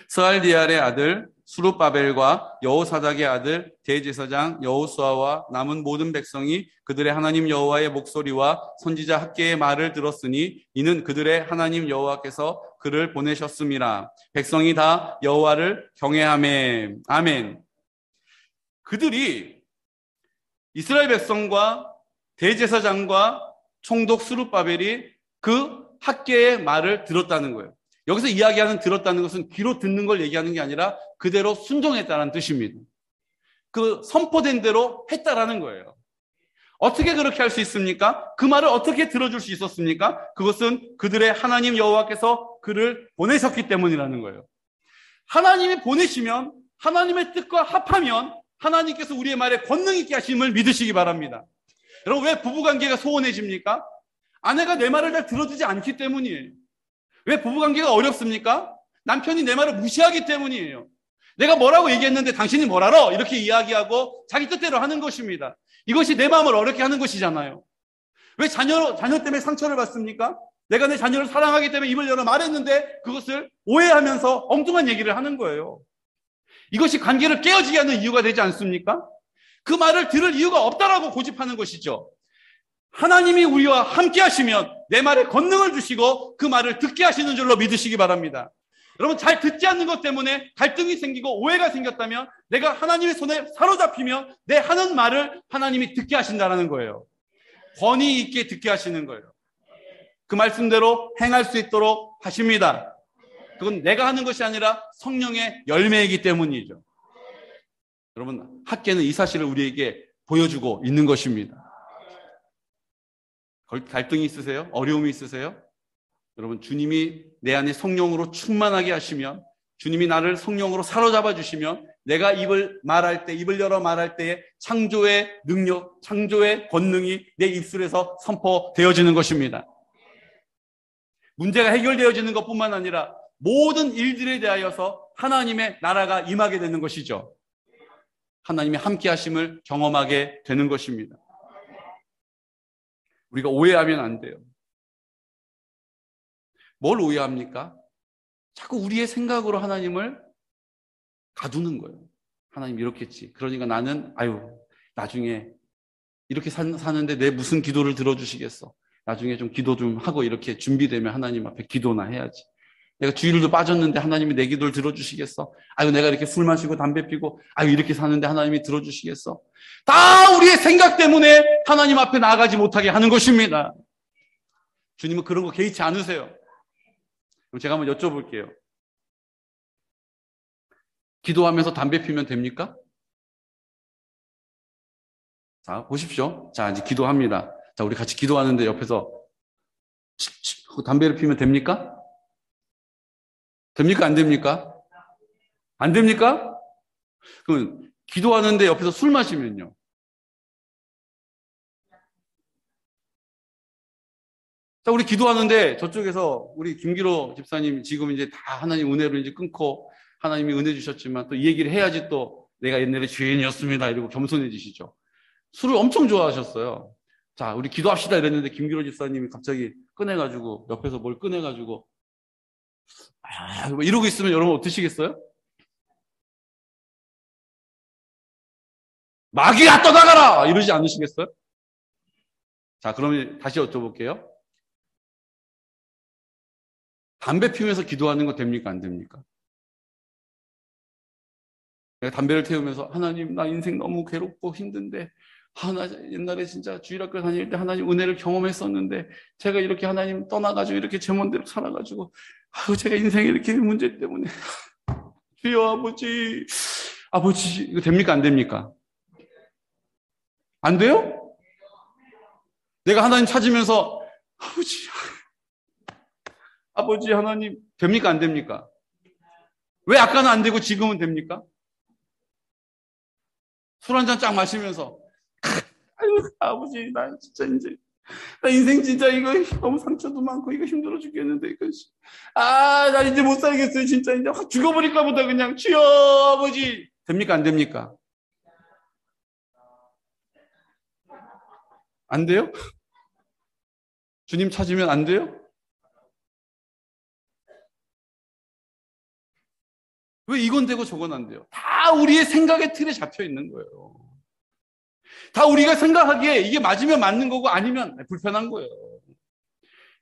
스알디알의 아들 수룹바벨과 여호사닥의 아들 대제사장 여호수아와 남은 모든 백성이 그들의 하나님 여호와의 목소리와 선지자 학계의 말을 들었으니 이는 그들의 하나님 여호와께서 그를 보내셨음이라. 백성이 다 여호와를 경외하매. 아멘. 그들이 이스라엘 백성과 대제사장과 총독 수룹바벨이 그 학계의 말을 들었다는 거예요. 여기서 이야기하는 들었다는 것은 귀로 듣는 걸 얘기하는 게 아니라 그대로 순종했다는 뜻입니다. 그 선포된 대로 했다라는 거예요. 어떻게 그렇게 할 수 있습니까? 그 말을 어떻게 들어줄 수 있었습니까? 그것은 그들의 하나님 여호와께서 그를 보내셨기 때문이라는 거예요. 하나님이 보내시면, 하나님의 뜻과 합하면 하나님께서 우리의 말에 권능 있게 하심을 믿으시기 바랍니다. 여러분, 왜 부부관계가 소원해집니까? 아내가 내 말을 잘 들어주지 않기 때문이에요. 왜 부부관계가 어렵습니까? 남편이 내 말을 무시하기 때문이에요. 내가 뭐라고 얘기했는데 당신이 뭘 알아? 이렇게 이야기하고 자기 뜻대로 하는 것입니다. 이것이 내 마음을 어렵게 하는 것이잖아요. 왜 자녀 때문에 상처를 받습니까? 내가 내 자녀를 사랑하기 때문에 입을 열어 말했는데 그것을 오해하면서 엉뚱한 얘기를 하는 거예요. 이것이 관계를 깨어지게 하는 이유가 되지 않습니까? 그 말을 들을 이유가 없다라고 고집하는 것이죠. 하나님이 우리와 함께 하시면 내 말에 권능을 주시고 그 말을 듣게 하시는 줄로 믿으시기 바랍니다. 여러분, 잘 듣지 않는 것 때문에 갈등이 생기고 오해가 생겼다면 내가 하나님의 손에 사로잡히면 내 하는 말을 하나님이 듣게 하신다는 거예요. 권위 있게 듣게 하시는 거예요. 그 말씀대로 행할 수 있도록 하십니다. 그건 내가 하는 것이 아니라 성령의 열매이기 때문이죠. 여러분, 학계는 이 사실을 우리에게 보여주고 있는 것입니다. 갈등이 있으세요? 어려움이 있으세요? 여러분, 주님이 내 안에 성령으로 충만하게 하시면, 주님이 나를 성령으로 사로잡아 주시면 내가 입을 열어 말할 때에 창조의 능력, 창조의 권능이 내 입술에서 선포되어지는 것입니다. 문제가 해결되어지는 것뿐만 아니라 모든 일들에 대하여서 하나님의 나라가 임하게 되는 것이죠. 하나님의 함께 하심을 경험하게 되는 것입니다. 우리가 오해하면 안 돼요. 뭘 오해합니까? 자꾸 우리의 생각으로 하나님을 가두는 거예요. 하나님 이렇겠지. 그러니까 나는 나중에 이렇게 사는데 내 무슨 기도를 들어주시겠어. 나중에 좀 기도 좀 하고 이렇게 준비되면 하나님 앞에 기도나 해야지. 내가 주일도 빠졌는데 하나님이 내 기도를 들어주시겠어? 내가 이렇게 술 마시고 담배 피고 이렇게 사는데 하나님이 들어주시겠어? 다 우리의 생각 때문에 하나님 앞에 나아가지 못하게 하는 것입니다. 주님은 그런 거 개의치 않으세요. 그럼 제가 한번 여쭤볼게요. 기도하면서 담배 피면 됩니까? 자, 보십시오. 자, 이제 기도합니다. 자, 우리 같이 기도하는데 옆에서 담배를 피면 됩니까? 됩니까? 안 됩니까? 안 됩니까? 그럼 기도하는데 옆에서 술 마시면요? 자, 우리 기도하는데 저쪽에서 우리 김기로 집사님 지금 이제 다 하나님 은혜로 이제 끊고 하나님이 은혜 주셨지만 또 이 얘기를 해야지 또 내가 옛날에 죄인이었습니다 이러고 겸손해지시죠. 술을 엄청 좋아하셨어요. 자, 우리 기도합시다 이랬는데 김기로 집사님이 갑자기 꺼내가지고 옆에서 뭘 꺼내가지고 이러고 있으면 여러분 어떠시겠어요? 마귀야 떠나가라! 이러지 않으시겠어요? 자, 그러면 다시 여쭤볼게요. 담배 피우면서 기도하는 거 됩니까? 안 됩니까? 내가 담배를 태우면서 하나님 나 인생 너무 괴롭고 힘든데 나 옛날에 진짜 주일학교 다닐 때 하나님 은혜를 경험했었는데 제가 이렇게 하나님 떠나가지고 이렇게 제 멋대로 살아가지고 제가 인생에 이렇게 문제 때문에 주여 아버지 이거 됩니까? 안 됩니까? 안 돼요? 내가 하나님 찾으면서 아버지 하나님 됩니까? 안 됩니까? 왜 아까는 안 되고 지금은 됩니까? 술 한 잔 쫙 마시면서 아유 아버지 나 진짜 이제 나 인생 진짜 이거 너무 상처도 많고 이거 힘들어 죽겠는데 이거 나 이제 못 살겠어요. 진짜 이제 확 죽어버릴까 보다 그냥 주여 아버지. 됩니까 안 됩니까? 안 돼요? 주님 찾으면 안 돼요? 왜 이건 되고 저건 안 돼요? 다 우리의 생각의 틀에 잡혀 있는 거예요. 다 우리가 생각하기에 이게 맞으면 맞는 거고 아니면 불편한 거예요.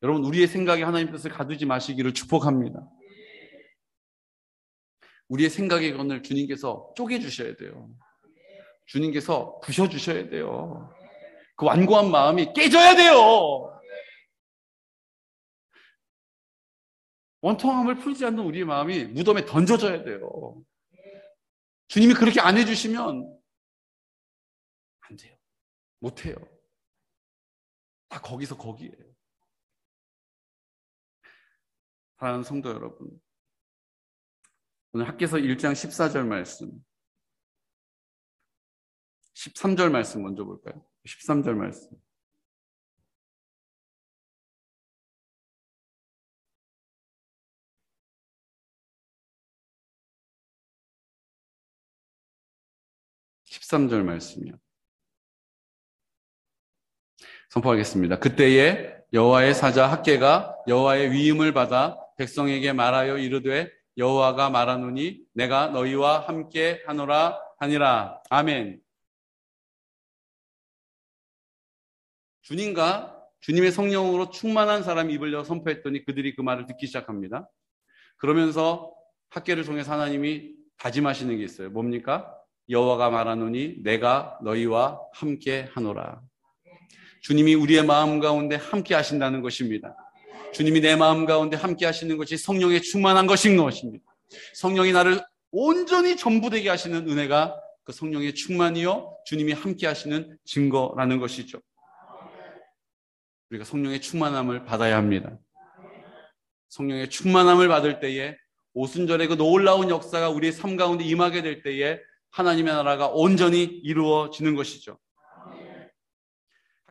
여러분 우리의 생각에 하나님 뜻을 가두지 마시기를 축복합니다. 우리의 생각의 건을 주님께서 쪼개주셔야 돼요. 주님께서 부셔주셔야 돼요. 그 완고한 마음이 깨져야 돼요. 원통함을 풀지 않는 우리의 마음이 무덤에 던져져야 돼요. 주님이 그렇게 안 해주시면 안 돼요. 못해요. 다 거기서 거기에요. 사랑하는 성도 여러분, 오늘 학개서 1장 14절 말씀, 13절 말씀 먼저 볼까요? 13절 말씀. 말씀이요. 선포하겠습니다. 그때에 여호와의 사자 학개가 여호와의 위임을 받아 백성에게 말하여 이르되 여호와가 말하노니 내가 너희와 함께 하노라 하니라. 아멘. 주님과 주님의 성령으로 충만한 사람이 입을 여 선포했더니 그들이 그 말을 듣기 시작합니다. 그러면서 학개를 통해서 하나님이 다짐하시는 게 있어요. 뭡니까? 여호와가 말하노니 내가 너희와 함께 하노라. 주님이 우리의 마음 가운데 함께 하신다는 것입니다. 주님이 내 마음 가운데 함께 하시는 것이 성령에 충만한 것인 것입니다. 성령이 나를 온전히 전부되게 하시는 은혜가 그 성령의 충만이요 주님이 함께 하시는 증거라는 것이죠. 우리가 성령의 충만함을 받아야 합니다. 성령의 충만함을 받을 때에 오순절의 그 놀라운 역사가 우리의 삶 가운데 임하게 될 때에 하나님의 나라가 온전히 이루어지는 것이죠.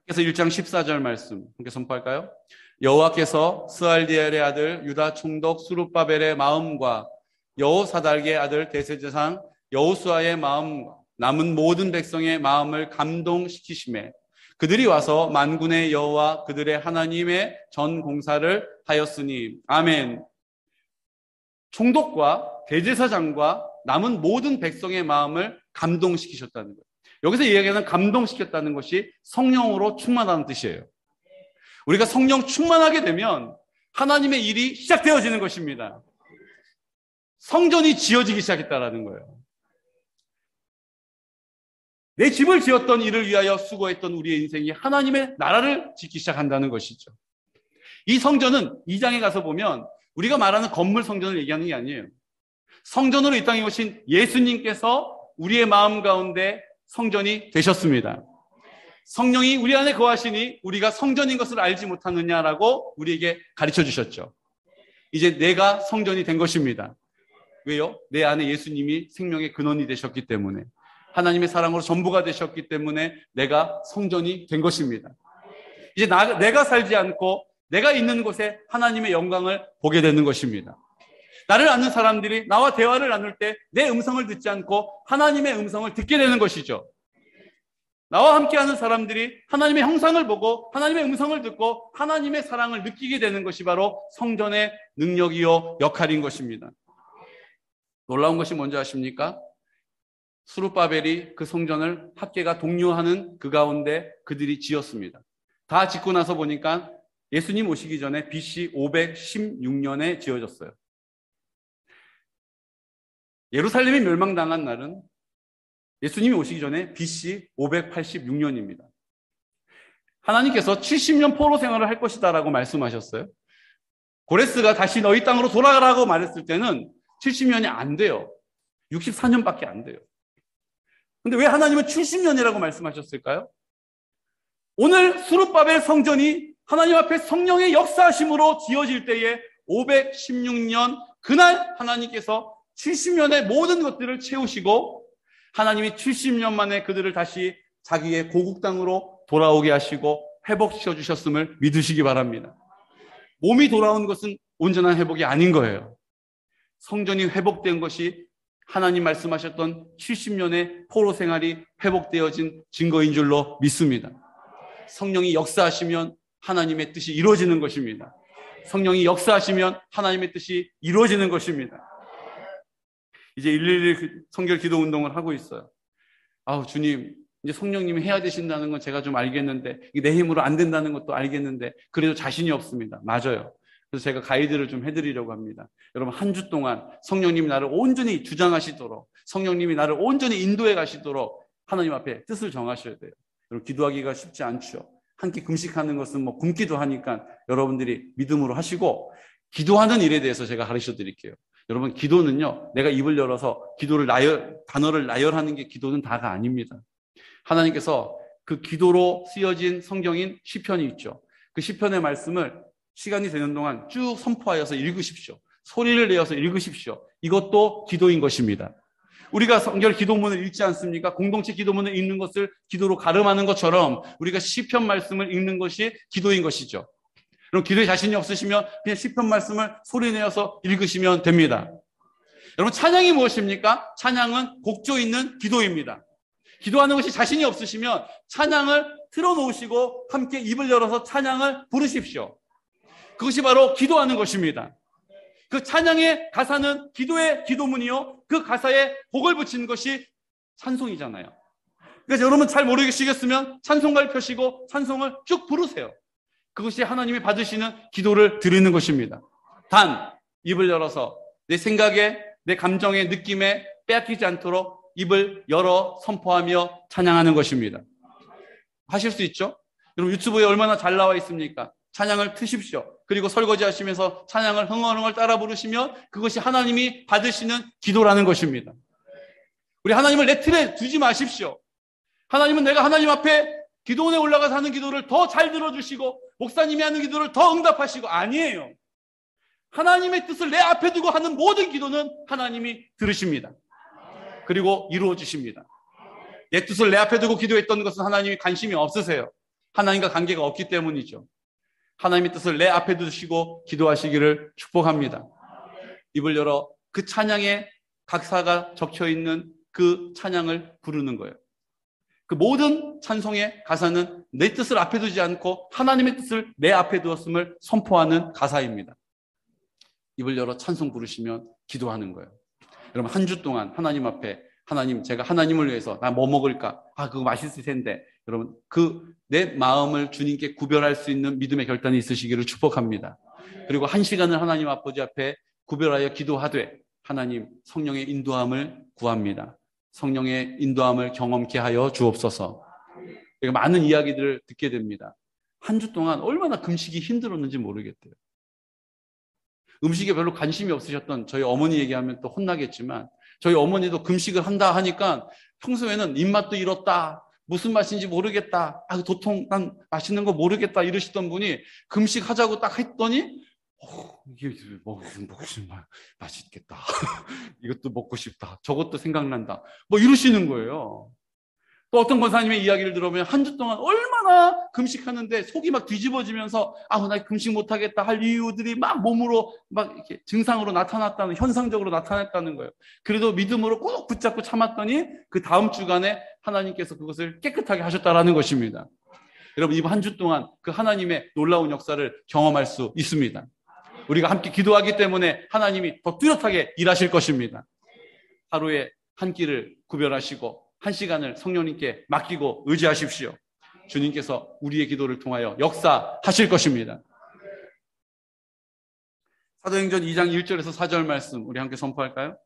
학개서 1장 14절 말씀 함께 선포할까요? 여호와께서 스알디엘의 아들 유다 총독 스룹바벨의 마음과 여호사닥의 아들 대제사장 여호수아의 마음과 남은 모든 백성의 마음을 감동시키시매 그들이 와서 만군의 여호와 그들의 하나님의 전 공사를 하였으니. 아멘. 총독과 대제사장과 남은 모든 백성의 마음을 감동시키셨다는 거예요. 여기서 이야기하는 감동시켰다는 것이 성령으로 충만하는 뜻이에요. 우리가 성령 충만하게 되면 하나님의 일이 시작되어지는 것입니다. 성전이 지어지기 시작했다는 거예요. 내 집을 지었던 일을 위하여 수고했던 우리의 인생이 하나님의 나라를 짓기 시작한다는 것이죠. 이 성전은 2장에 가서 보면 우리가 말하는 건물 성전을 얘기하는 게 아니에요. 성전으로 이 땅에 오신 예수님께서 우리의 마음 가운데 성전이 되셨습니다. 성령이 우리 안에 거하시니 우리가 성전인 것을 알지 못하느냐라고 우리에게 가르쳐 주셨죠. 이제 내가 성전이 된 것입니다. 왜요? 내 안에 예수님이 생명의 근원이 되셨기 때문에, 하나님의 사랑으로 전부가 되셨기 때문에 내가 성전이 된 것입니다. 이제 내가 살지 않고 내가 있는 곳에 하나님의 영광을 보게 되는 것입니다. 나를 아는 사람들이 나와 대화를 나눌 때 내 음성을 듣지 않고 하나님의 음성을 듣게 되는 것이죠. 나와 함께하는 사람들이 하나님의 형상을 보고 하나님의 음성을 듣고 하나님의 사랑을 느끼게 되는 것이 바로 성전의 능력이요 역할인 것입니다. 놀라운 것이 뭔지 아십니까? 스룹바벨이 그 성전을 학개가 독려하는 그 가운데 그들이 지었습니다. 다 짓고 나서 보니까 예수님 오시기 전에 BC 516년에 지어졌어요. 예루살렘이 멸망당한 날은 예수님이 오시기 전에 BC 586년입니다. 하나님께서 70년 포로 생활을 할 것이다라고 말씀하셨어요. 고레스가 다시 너희 땅으로 돌아가라고 말했을 때는 70년이 안 돼요. 64년밖에 안 돼요. 근데 왜 하나님은 70년이라고 말씀하셨을까요? 오늘 스룹바벨 성전이 하나님 앞에 성령의 역사하심으로 지어질 때에 516년 그날 하나님께서 70년의 모든 것들을 채우시고 하나님이 70년 만에 그들을 다시 자기의 고국 땅으로 돌아오게 하시고 회복시켜 주셨음을 믿으시기 바랍니다. 몸이 돌아온 것은 온전한 회복이 아닌 거예요. 성전이 회복된 것이 하나님 말씀하셨던 70년의 포로 생활이 회복되어진 증거인 줄로 믿습니다. 성령이 역사하시면 하나님의 뜻이 이루어지는 것입니다. 성령이 역사하시면 하나님의 뜻이 이루어지는 것입니다. 이제 111 성결 기도 운동을 하고 있어요. 아우, 주님, 이제 성령님이 해야 되신다는 건 제가 좀 알겠는데, 내 힘으로 안 된다는 것도 알겠는데, 그래도 자신이 없습니다. 맞아요. 그래서 제가 가이드를 좀 해드리려고 합니다. 여러분, 한 주 동안 성령님이 나를 온전히 주장하시도록, 성령님이 나를 온전히 인도해 가시도록 하나님 앞에 뜻을 정하셔야 돼요. 여러분, 기도하기가 쉽지 않죠. 한 끼 금식하는 것은 뭐 굶기도 하니까 여러분들이 믿음으로 하시고, 기도하는 일에 대해서 제가 가르쳐 드릴게요. 여러분, 기도는요, 내가 입을 열어서 기도를 단어를 나열하는 게 기도는 다가 아닙니다. 하나님께서 그 기도로 쓰여진 성경인 시편이 있죠. 그 시편의 말씀을 시간이 되는 동안 쭉 선포하여서 읽으십시오. 소리를 내어서 읽으십시오. 이것도 기도인 것입니다. 우리가 성결 기도문을 읽지 않습니까? 공동체 기도문을 읽는 것을 기도로 가름하는 것처럼 우리가 시편 말씀을 읽는 것이 기도인 것이죠. 그럼 기도에 자신이 없으시면 그냥 시편 말씀을 소리 내어서 읽으시면 됩니다. 여러분, 찬양이 무엇입니까? 찬양은 곡조 있는 기도입니다. 기도하는 것이 자신이 없으시면 찬양을 틀어놓으시고 함께 입을 열어서 찬양을 부르십시오. 그것이 바로 기도하는 것입니다. 그 찬양의 가사는 기도의 기도문이요, 그 가사에 복을 붙이는 것이 찬송이잖아요. 그래서 여러분 잘 모르시겠으면 찬송가를 펴시고 찬송을 쭉 부르세요. 그것이 하나님이 받으시는 기도를 드리는 것입니다. 단 입을 열어서 내 생각에, 내 감정의 느낌에 빼앗기지 않도록 입을 열어 선포하며 찬양하는 것입니다. 하실 수 있죠? 여러분, 유튜브에 얼마나 잘 나와 있습니까? 찬양을 트십시오. 그리고 설거지 하시면서 찬양을 흥얼흥얼 따라 부르시면 그것이 하나님이 받으시는 기도라는 것입니다. 우리 하나님을 내 틀에 두지 마십시오. 하나님은 내가 하나님 앞에 기도원에 올라가서 하는 기도를 더 잘 들어주시고 목사님이 하는 기도를 더 응답하시고, 아니에요. 하나님의 뜻을 내 앞에 두고 하는 모든 기도는 하나님이 들으십니다. 그리고 이루어 주십니다. 내 뜻을 내 앞에 두고 기도했던 것은 하나님이 관심이 없으세요. 하나님과 관계가 없기 때문이죠. 하나님의 뜻을 내 앞에 두시고 기도하시기를 축복합니다. 입을 열어 그 찬양에 각사가 적혀있는 그 찬양을 부르는 거예요. 그 모든 찬송의 가사는 내 뜻을 앞에 두지 않고 하나님의 뜻을 내 앞에 두었음을 선포하는 가사입니다. 입을 열어 찬송 부르시면 기도하는 거예요. 여러분, 한 주 동안 하나님 앞에, 하나님, 제가 하나님을 위해서 나 뭐 먹을까? 그거 맛있을 텐데. 여러분, 내 마음을 주님께 구별할 수 있는 믿음의 결단이 있으시기를 축복합니다. 그리고 한 시간을 하나님 아버지 앞에 구별하여 기도하되 하나님 성령의 인도함을 구합니다. 성령의 인도함을 경험케 하여 주옵소서. 많은 이야기들을 듣게 됩니다. 한 주 동안 얼마나 금식이 힘들었는지 모르겠대요. 음식에 별로 관심이 없으셨던 저희 어머니 얘기하면 또 혼나겠지만, 저희 어머니도 금식을 한다 하니까 평소에는 입맛도 잃었다, 무슨 맛인지 모르겠다, 도통 난 맛있는 거 모르겠다 이러시던 분이 금식하자고 딱 했더니 이게 맛있겠다. 이것도 먹고 싶다. 저것도 생각난다. 뭐 이러시는 거예요. 또 어떤 권사님의 이야기를 들어보면 한 주 동안 얼마나 금식하는데 속이 막 뒤집어지면서 나 금식 못하겠다 할 이유들이 막 몸으로 막 이렇게 증상으로 나타났다는, 현상적으로 나타났다는 거예요. 그래도 믿음으로 꼭 붙잡고 참았더니 그 다음 주간에 하나님께서 그것을 깨끗하게 하셨다라는 것입니다. 여러분, 이번 한 주 동안 그 하나님의 놀라운 역사를 경험할 수 있습니다. 우리가 함께 기도하기 때문에 하나님이 더 뚜렷하게 일하실 것입니다. 하루에 한 끼를 구별하시고 한 시간을 성령님께 맡기고 의지하십시오. 주님께서 우리의 기도를 통하여 역사하실 것입니다. 사도행전 2장 1절에서 4절 말씀 우리 함께 선포할까요?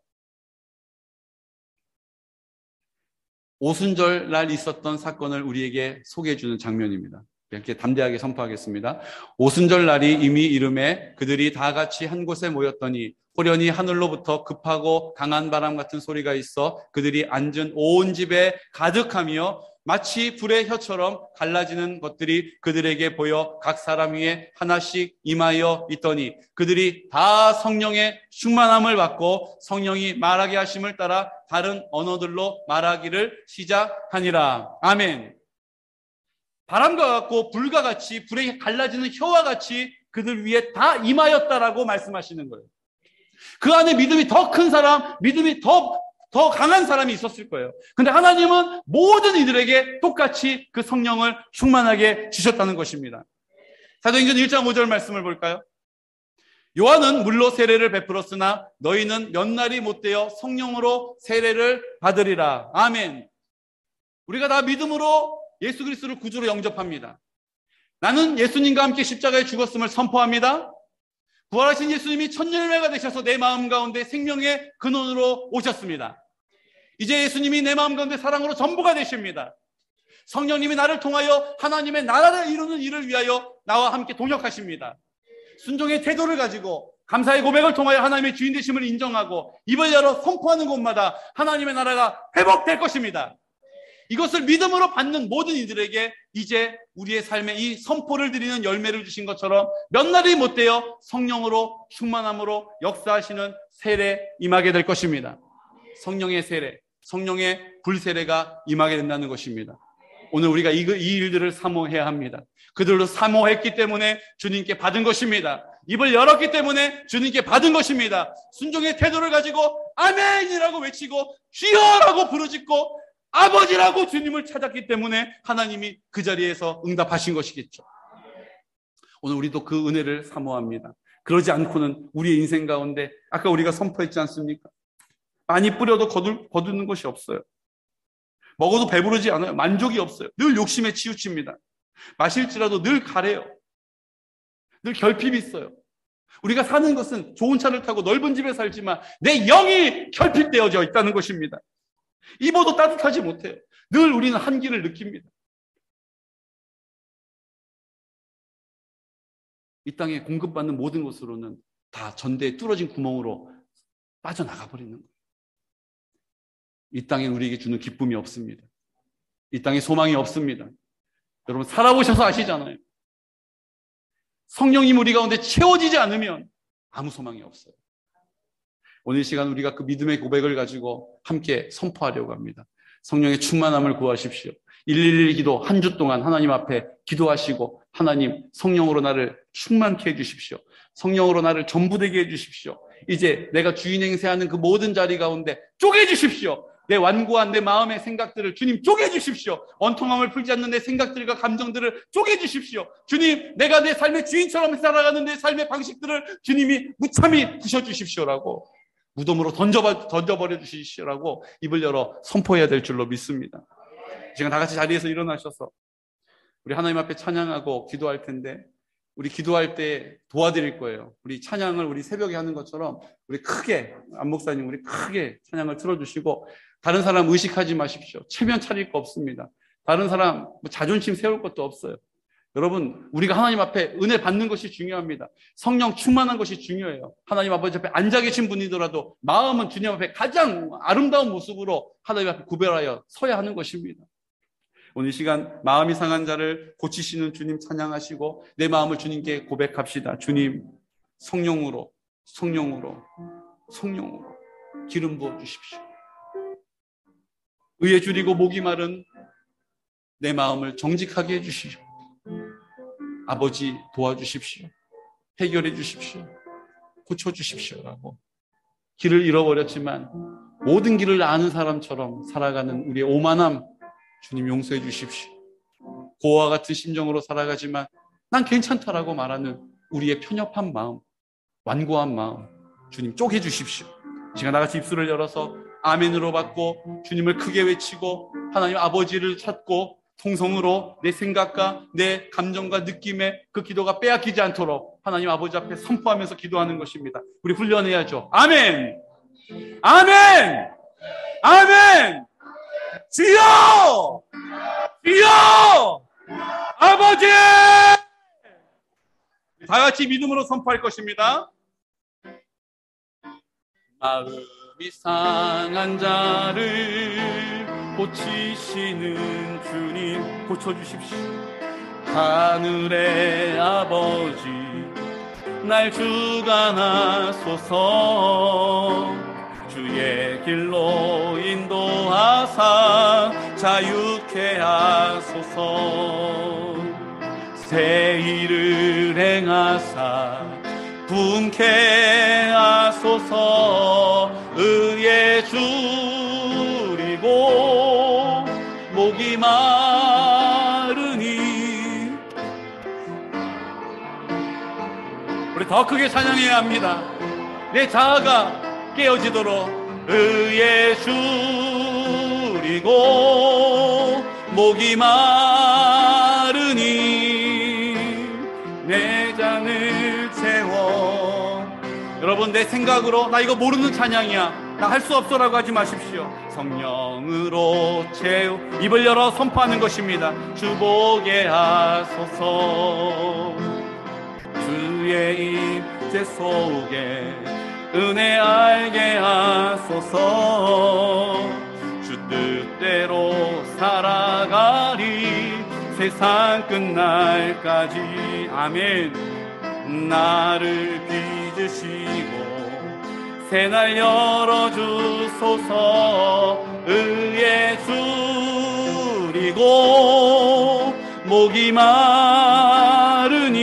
오순절 날 있었던 사건을 우리에게 소개해 주는 장면입니다. 이렇게 담대하게 선포하겠습니다. 오순절 날이 이미 이름에 그들이 다 같이 한 곳에 모였더니 호련히 하늘로부터 급하고 강한 바람 같은 소리가 있어 그들이 앉은 온 집에 가득하며 마치 불의 혀처럼 갈라지는 것들이 그들에게 보여 각 사람 위에 하나씩 임하여 있더니 그들이 다 성령의 충만함을 받고 성령이 말하게 하심을 따라 다른 언어들로 말하기를 시작하니라. 아멘. 바람과 같고 불과 같이 불에 갈라지는 혀와 같이 그들 위에 다 임하였다라고 말씀하시는 거예요. 그 안에 믿음이 더 큰 사람, 믿음이 더 강한 사람이 있었을 거예요. 근데 하나님은 모든 이들에게 똑같이 그 성령을 충만하게 주셨다는 것입니다. 사도행전 1장 5절 말씀을 볼까요? 요한은 물로 세례를 베풀었으나 너희는 몇 날이 못되어 성령으로 세례를 받으리라. 아멘. 우리가 다 믿음으로 예수 그리스도를 구주로 영접합니다. 나는 예수님과 함께 십자가에 죽었음을 선포합니다. 부활하신 예수님이 첫 열매가 되셔서 내 마음 가운데 생명의 근원으로 오셨습니다. 이제 예수님이 내 마음 가운데 사랑으로 전부가 되십니다. 성령님이 나를 통하여 하나님의 나라를 이루는 일을 위하여 나와 함께 동역하십니다. 순종의 태도를 가지고 감사의 고백을 통하여 하나님의 주인 되심을 인정하고 입을 열어 선포하는 곳마다 하나님의 나라가 회복될 것입니다. 이것을 믿음으로 받는 모든 이들에게 이제 우리의 삶에 이 선포를 드리는 열매를 주신 것처럼 몇 날이 못되어 성령으로 충만함으로 역사하시는 세례 임하게 될 것입니다. 성령의 세례, 성령의 불세례가 임하게 된다는 것입니다. 오늘 우리가 이 일들을 사모해야 합니다. 그들로 사모했기 때문에 주님께 받은 것입니다. 입을 열었기 때문에 주님께 받은 것입니다. 순종의 태도를 가지고 아멘이라고 외치고 주여라고 부르짖고 아버지라고 주님을 찾았기 때문에 하나님이 그 자리에서 응답하신 것이겠죠. 오늘 우리도 그 은혜를 사모합니다. 그러지 않고는 우리의 인생 가운데 아까 우리가 선포했지 않습니까? 많이 뿌려도 거두는 것이 없어요. 먹어도 배부르지 않아요. 만족이 없어요. 늘 욕심에 치우칩니다. 마실지라도 늘 가래요. 늘 결핍이 있어요. 우리가 사는 것은 좋은 차를 타고 넓은 집에 살지만 내 영이 결핍되어져 있다는 것입니다. 입어도 따뜻하지 못해요. 늘 우리는 한기를 느낍니다. 이 땅에 공급받는 모든 것으로는 다 전대에 뚫어진 구멍으로 빠져나가 버리는 거예요. 이 땅에 우리에게 주는 기쁨이 없습니다. 이 땅에 소망이 없습니다. 여러분 살아보셔서 아시잖아요. 성령님 우리 가운데 채워지지 않으면 아무 소망이 없어요. 오늘 시간 우리가 그 믿음의 고백을 가지고 함께 선포하려고 합니다. 성령의 충만함을 구하십시오. 111 기도 한 주 동안 하나님 앞에 기도하시고 하나님 성령으로 나를 충만케 해주십시오. 성령으로 나를 전부되게 해주십시오. 이제 내가 주인 행세하는 그 모든 자리 가운데 쪼개주십시오. 내 완고한 내 마음의 생각들을 주님 쪼개주십시오. 원통함을 풀지 않는 내 생각들과 감정들을 쪼개주십시오. 주님, 내가 내 삶의 주인처럼 살아가는 내 삶의 방식들을 주님이 무참히 부셔주십시오라고 무덤으로 던져버려 주시라고 입을 열어 선포해야 될 줄로 믿습니다. 지금 다 같이 자리에서 일어나셔서 우리 하나님 앞에 찬양하고 기도할 텐데 우리 기도할 때 도와드릴 거예요. 우리 찬양을 우리 새벽에 하는 것처럼 우리 크게 안 목사님 우리 크게 찬양을 틀어주시고 다른 사람 의식하지 마십시오. 체면 차릴 거 없습니다. 다른 사람 자존심 세울 것도 없어요. 여러분 우리가 하나님 앞에 은혜 받는 것이 중요합니다. 성령 충만한 것이 중요해요. 하나님 아버지 앞에 앉아 계신 분이더라도 마음은 주님 앞에 가장 아름다운 모습으로 하나님 앞에 구별하여 서야 하는 것입니다. 오늘 이 시간 마음이 상한 자를 고치시는 주님 찬양하시고 내 마음을 주님께 고백합시다. 주님 성령으로 기름 부어 주십시오. 의에 줄이고 목이 마른 내 마음을 정직하게 해주시오. 아버지 도와주십시오. 해결해 주십시오. 고쳐주십시오라고 길을 잃어버렸지만 모든 길을 아는 사람처럼 살아가는 우리의 오만함 주님 용서해 주십시오. 고아와 같은 심정으로 살아가지만 난 괜찮다라고 말하는 우리의 편협한 마음, 완고한 마음 주님 쪼개 주십시오. 이 시간 나같이 입술을 열어서 아멘으로 받고 주님을 크게 외치고 하나님 아버지를 찾고 통성으로 내 생각과 내 감정과 느낌에 그 기도가 빼앗기지 않도록 하나님 아버지 앞에 선포하면서 기도하는 것입니다. 우리 훈련해야죠. 아멘! 아멘! 아멘! 주여! 주여! 아버지! 다 같이 믿음으로 선포할 것입니다. 마음이 상한 자를 고치시는 주님 고쳐주십시오. 하늘의 아버지 날 주관하소서. 주의 길로 인도하사 자유케 하소서. 새 일을 행하사 분케 하소서. 의에 줄이고 목이 마르니. 우리 더 크게 찬양해야 합니다. 내 자아가 깨어지도록. 의에 줄이고 목이 마르니 내 잔을 채워. 여러분, 내 생각으로 나 이거 모르는 찬양이야, 나 할 수 없어라고 하지 마십시오. 성령으로 채우. 입을 열어 선포하는 것입니다. 주보게 하소서. 주의 임재 속에 은혜 알게 하소서. 주 뜻대로 살아가리 세상 끝날까지. 아멘. 나를 빚으시고 새날 열어주소서. 의에 줄이고 목이 마르니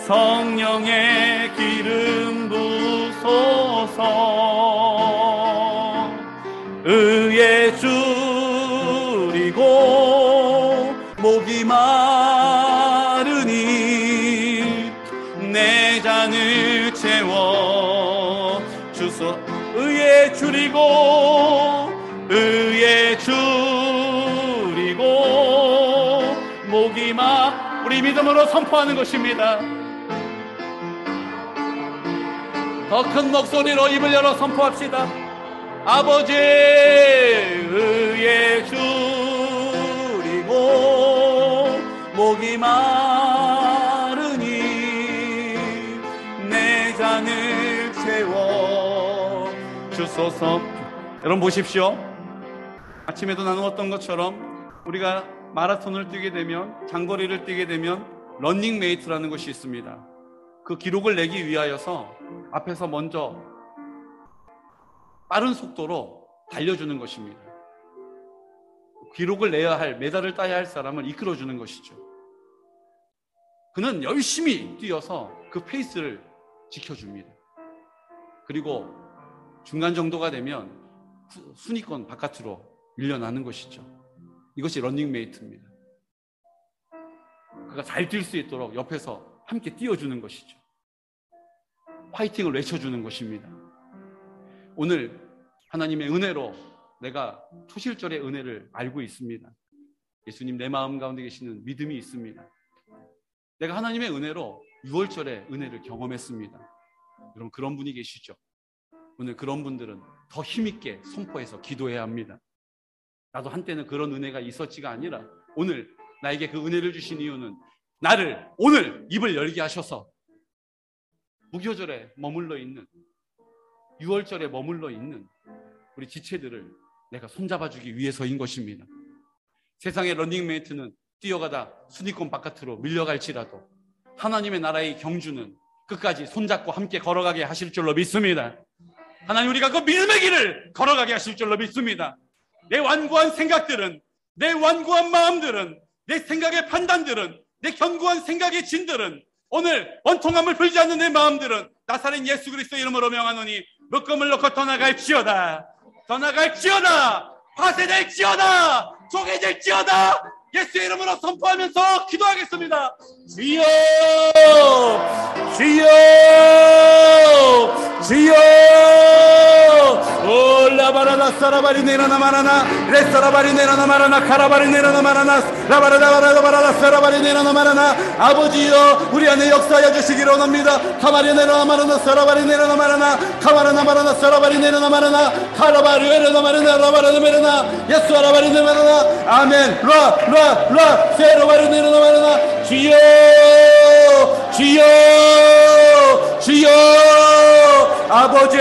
성령의 기름 부소서. 의에 줄이고 목이 마르니 내 잔을 채워 주소. 의에 줄이고 의에 줄이고 목이 우리 믿음으로 선포하는 것입니다. 더 큰 목소리로 입을 열어 선포합시다. 아버지, 의에 줄이고 목이 마르니 내 잔을 채워 주소서. 여러분 보십시오. 아침에도 나누었던 것처럼 우리가 마라톤을 뛰게 되면, 장거리를 뛰게 되면 런닝메이트라는 것이 있습니다. 그 기록을 내기 위하여서 앞에서 먼저 빠른 속도로 달려주는 것입니다. 기록을 내야 할, 메달을 따야 할 사람을 이끌어주는 것이죠. 그는 열심히 뛰어서 그 페이스를 지켜줍니다. 그리고 중간 정도가 되면 순위권 바깥으로 밀려나는 것이죠. 이것이 런닝메이트입니다. 그가 잘 뛸 수 있도록 옆에서 함께 뛰어주는 것이죠. 파이팅을 외쳐주는 것입니다. 오늘 하나님의 은혜로 내가 초실절의 은혜를 알고 있습니다. 예수님 내 마음 가운데 계시는 믿음이 있습니다. 내가 하나님의 은혜로 6월절의 은혜를 경험했습니다. 여러분 그런 분이 계시죠? 오늘 그런 분들은 더 힘있게 선포해서 기도해야 합니다. 나도 한때는 그런 은혜가 있었지가 아니라 오늘 나에게 그 은혜를 주신 이유는 나를 오늘 입을 열게 하셔서 무교절에 머물러 있는, 6월절에 머물러 있는 우리 지체들을 내가 손잡아주기 위해서인 것입니다. 세상의 런닝메이트는 뛰어가다 순위권 바깥으로 밀려갈지라도 하나님의 나라의 경주는 끝까지 손잡고 함께 걸어가게 하실 줄로 믿습니다. 하나님, 우리가 그 믿음의 길을 걸어가게 하실 줄로 믿습니다. 내 완고한 생각들은, 내 완고한 마음들은, 내 생각의 판단들은, 내 견고한 생각의 진들은, 오늘 원통함을 풀지 않는 내 마음들은 나사렛 예수 그리스도 이름으로 명하노니 묶음을 놓고 떠나갈지어다. 떠나갈지어다. 파쇄될지어다. 쪼개질지어다. 예수의 이름으로 선포하면서 기도하겠습니다. 주여, 주여, 주여. 올라바라나 사라바리 내라나 마라나 레사라바리 내라나 마라나 카라바리 내라나 마라나 라바라바라바라나 사라바리 내라나 마라나. 아버지여, 우리 안에 역사하여 주시기를 원합니다. 카마리 내라나 마라나 사라바리 내라나 마라나 카마라나 마라나 사라바리 내라나 마라나 카라바리 내라나 마라나 라바라나 메라나 예수 아라바리 내라나 마라나. 아멘. 라 세라바리 내라나 마라나. 주여, 주여, 주여. 아버지,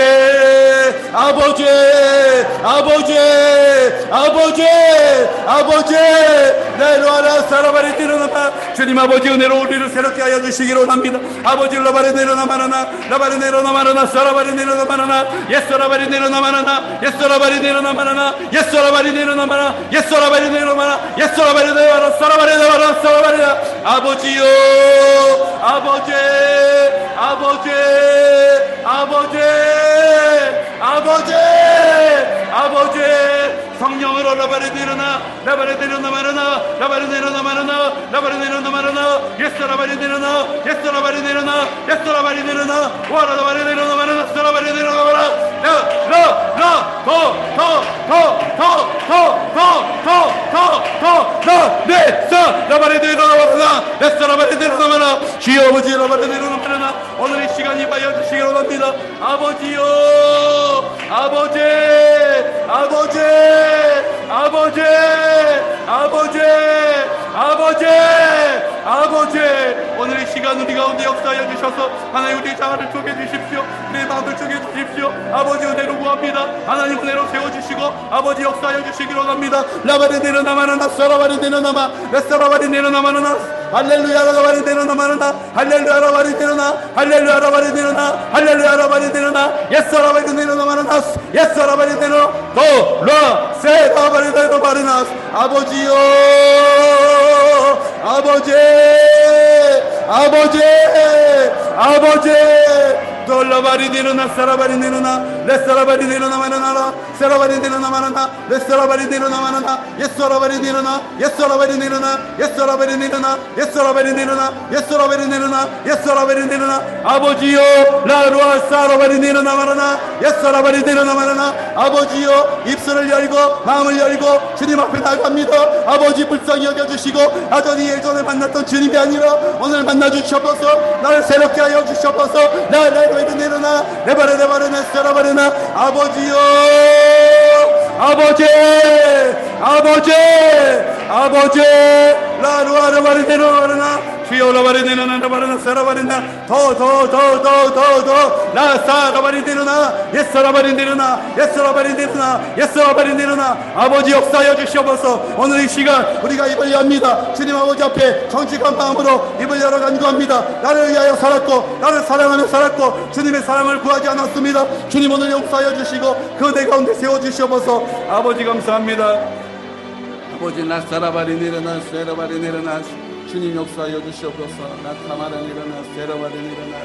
아버지, 아버지, 아버지, 아버지, 내려와라. 사라바리 내려놔. 주님 아버지 은혜로 우리를 새롭게 하여 주시기로 합니다. 아버지 라바리 내려놔 마라나, 라바리 내려놔 마라나, 사라바리 내려놔 마라나, 예스라바리 내려놔 마라나, 예스라바리 내려놔 마라나, 예스라바리 내려놔 마라, 예스라바리 내려놔 마라, 예스라바리 내려놔, 사라바리 내려놔, 사라바리. 아버지요, 아버지, 아버지, 아버지, 아버지, 아버지, 성령으로 라바리 내려놔, 라바리 내려놔 마라나, 라바리 내려놔 마라나, 라바리 내려놔 마라나, 예스라바리 내려놔, 예스라바리 내려놔, 예스라바리 내려놔, 와라바리 내려놔 마라나, 사라바리 내려놔 마라, 라바리 내려놔 마라나, 예스라바리 내려놔 마라. 주여 아버지 라바리 내려놔 마라나. 오늘 이 시간 임하여 주시기로 합니다. 아버지요, 아버지, 아버지, 아버지, 아버지, 아버지, 아버지, 오늘 이 시간 우리 가운데 역사하여 주셔서 하나님 우리의 자아를 쪼개 주십시오. 우리의 마음을 쪼개 주십시오. 아버지 은혜로 구합니다. 하나님 은혜로 세워주시고 아버지 역사하여 주시기로 합니다. 라바리 내려나마나, 사라바리 내려나마, 레사라바리 내려나마나, 할렐루야 라바리 내려나마나, 할렐루야 라바리 내려나, 할렐루야 라바리 내려나, 할렐루야 라바리 내려나, 예사라바리 내려나마나, 예사라바리 내려, 도라 세라바리 내려바리나. 아버지요, 아버지, 아버지, 아버지, 돌라바리 내려나, 사라바리 내려나, 레사라바리 내려나 마나나, 사라바리 내려나 마나나, 레사라바리 내려나 마나나, 예사라바리 내려나, 예사라바리 내려나, 예사라바리 내려나, 예사라바리 내려나, 예사라바리 내려나, 예사라바리 내려나. 아버지요, 라루아 사라바리 내려나 마나나, 예사라바리 내려나 마나나. 아버지요, 입술을 열고 마음을 열고 주님 앞에 나갑니다. 아버지 불쌍히 여겨주시고 아전이 예전에 만났던 주님이 아니라 오늘 만나주셔서 나를 새롭게 하여 주셔서 나를 내려나, 내바레 내바레 내사라바레나. 아버지요, 아버지, 아버지, 아버지, 라루아라바레 내려바레나. 주여 라바레 내려나, 라바레나, 사라바레나. 더 라사라바레 내려나, 예사라바레 내려나, 예사라바레 내려나, 예사라바레 내려나. 아버지 역사하여 주시옵소서. 오늘 이 시간 우리가 입을 엽니다. 주님 아버지 앞에 정직한 마음으로 입을 열어 간구합니다. 나를 위하여 살았고 나를 사랑하며 살았고 주님의 사랑을 구하지 않았습니다. 주님 오늘 역사하여 주시고 그 내 가운데 세워주시옵소서. 아버지 감사합니다. 아버지 나사라바리 내려나, 세라바리 내려나. 주님 역사하여 주시옵소서. 나타마라 내려나, 세라바리 내려나.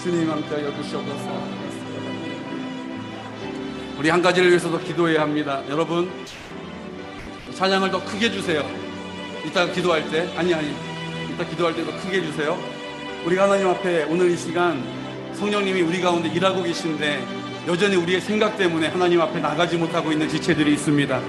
주님 함께하여 주시옵소서. 우리 한 가지를 위해서도 기도해야 합니다. 여러분, 찬양을 더 크게 주세요. 이따 기도할 때, 이따 기도할 때도 크게 해주세요. 우리 하나님 앞에 오늘 이 시간 성령님이 우리 가운데 일하고 계신데 여전히 우리의 생각 때문에 하나님 앞에 나가지 못하고 있는 지체들이 있습니다.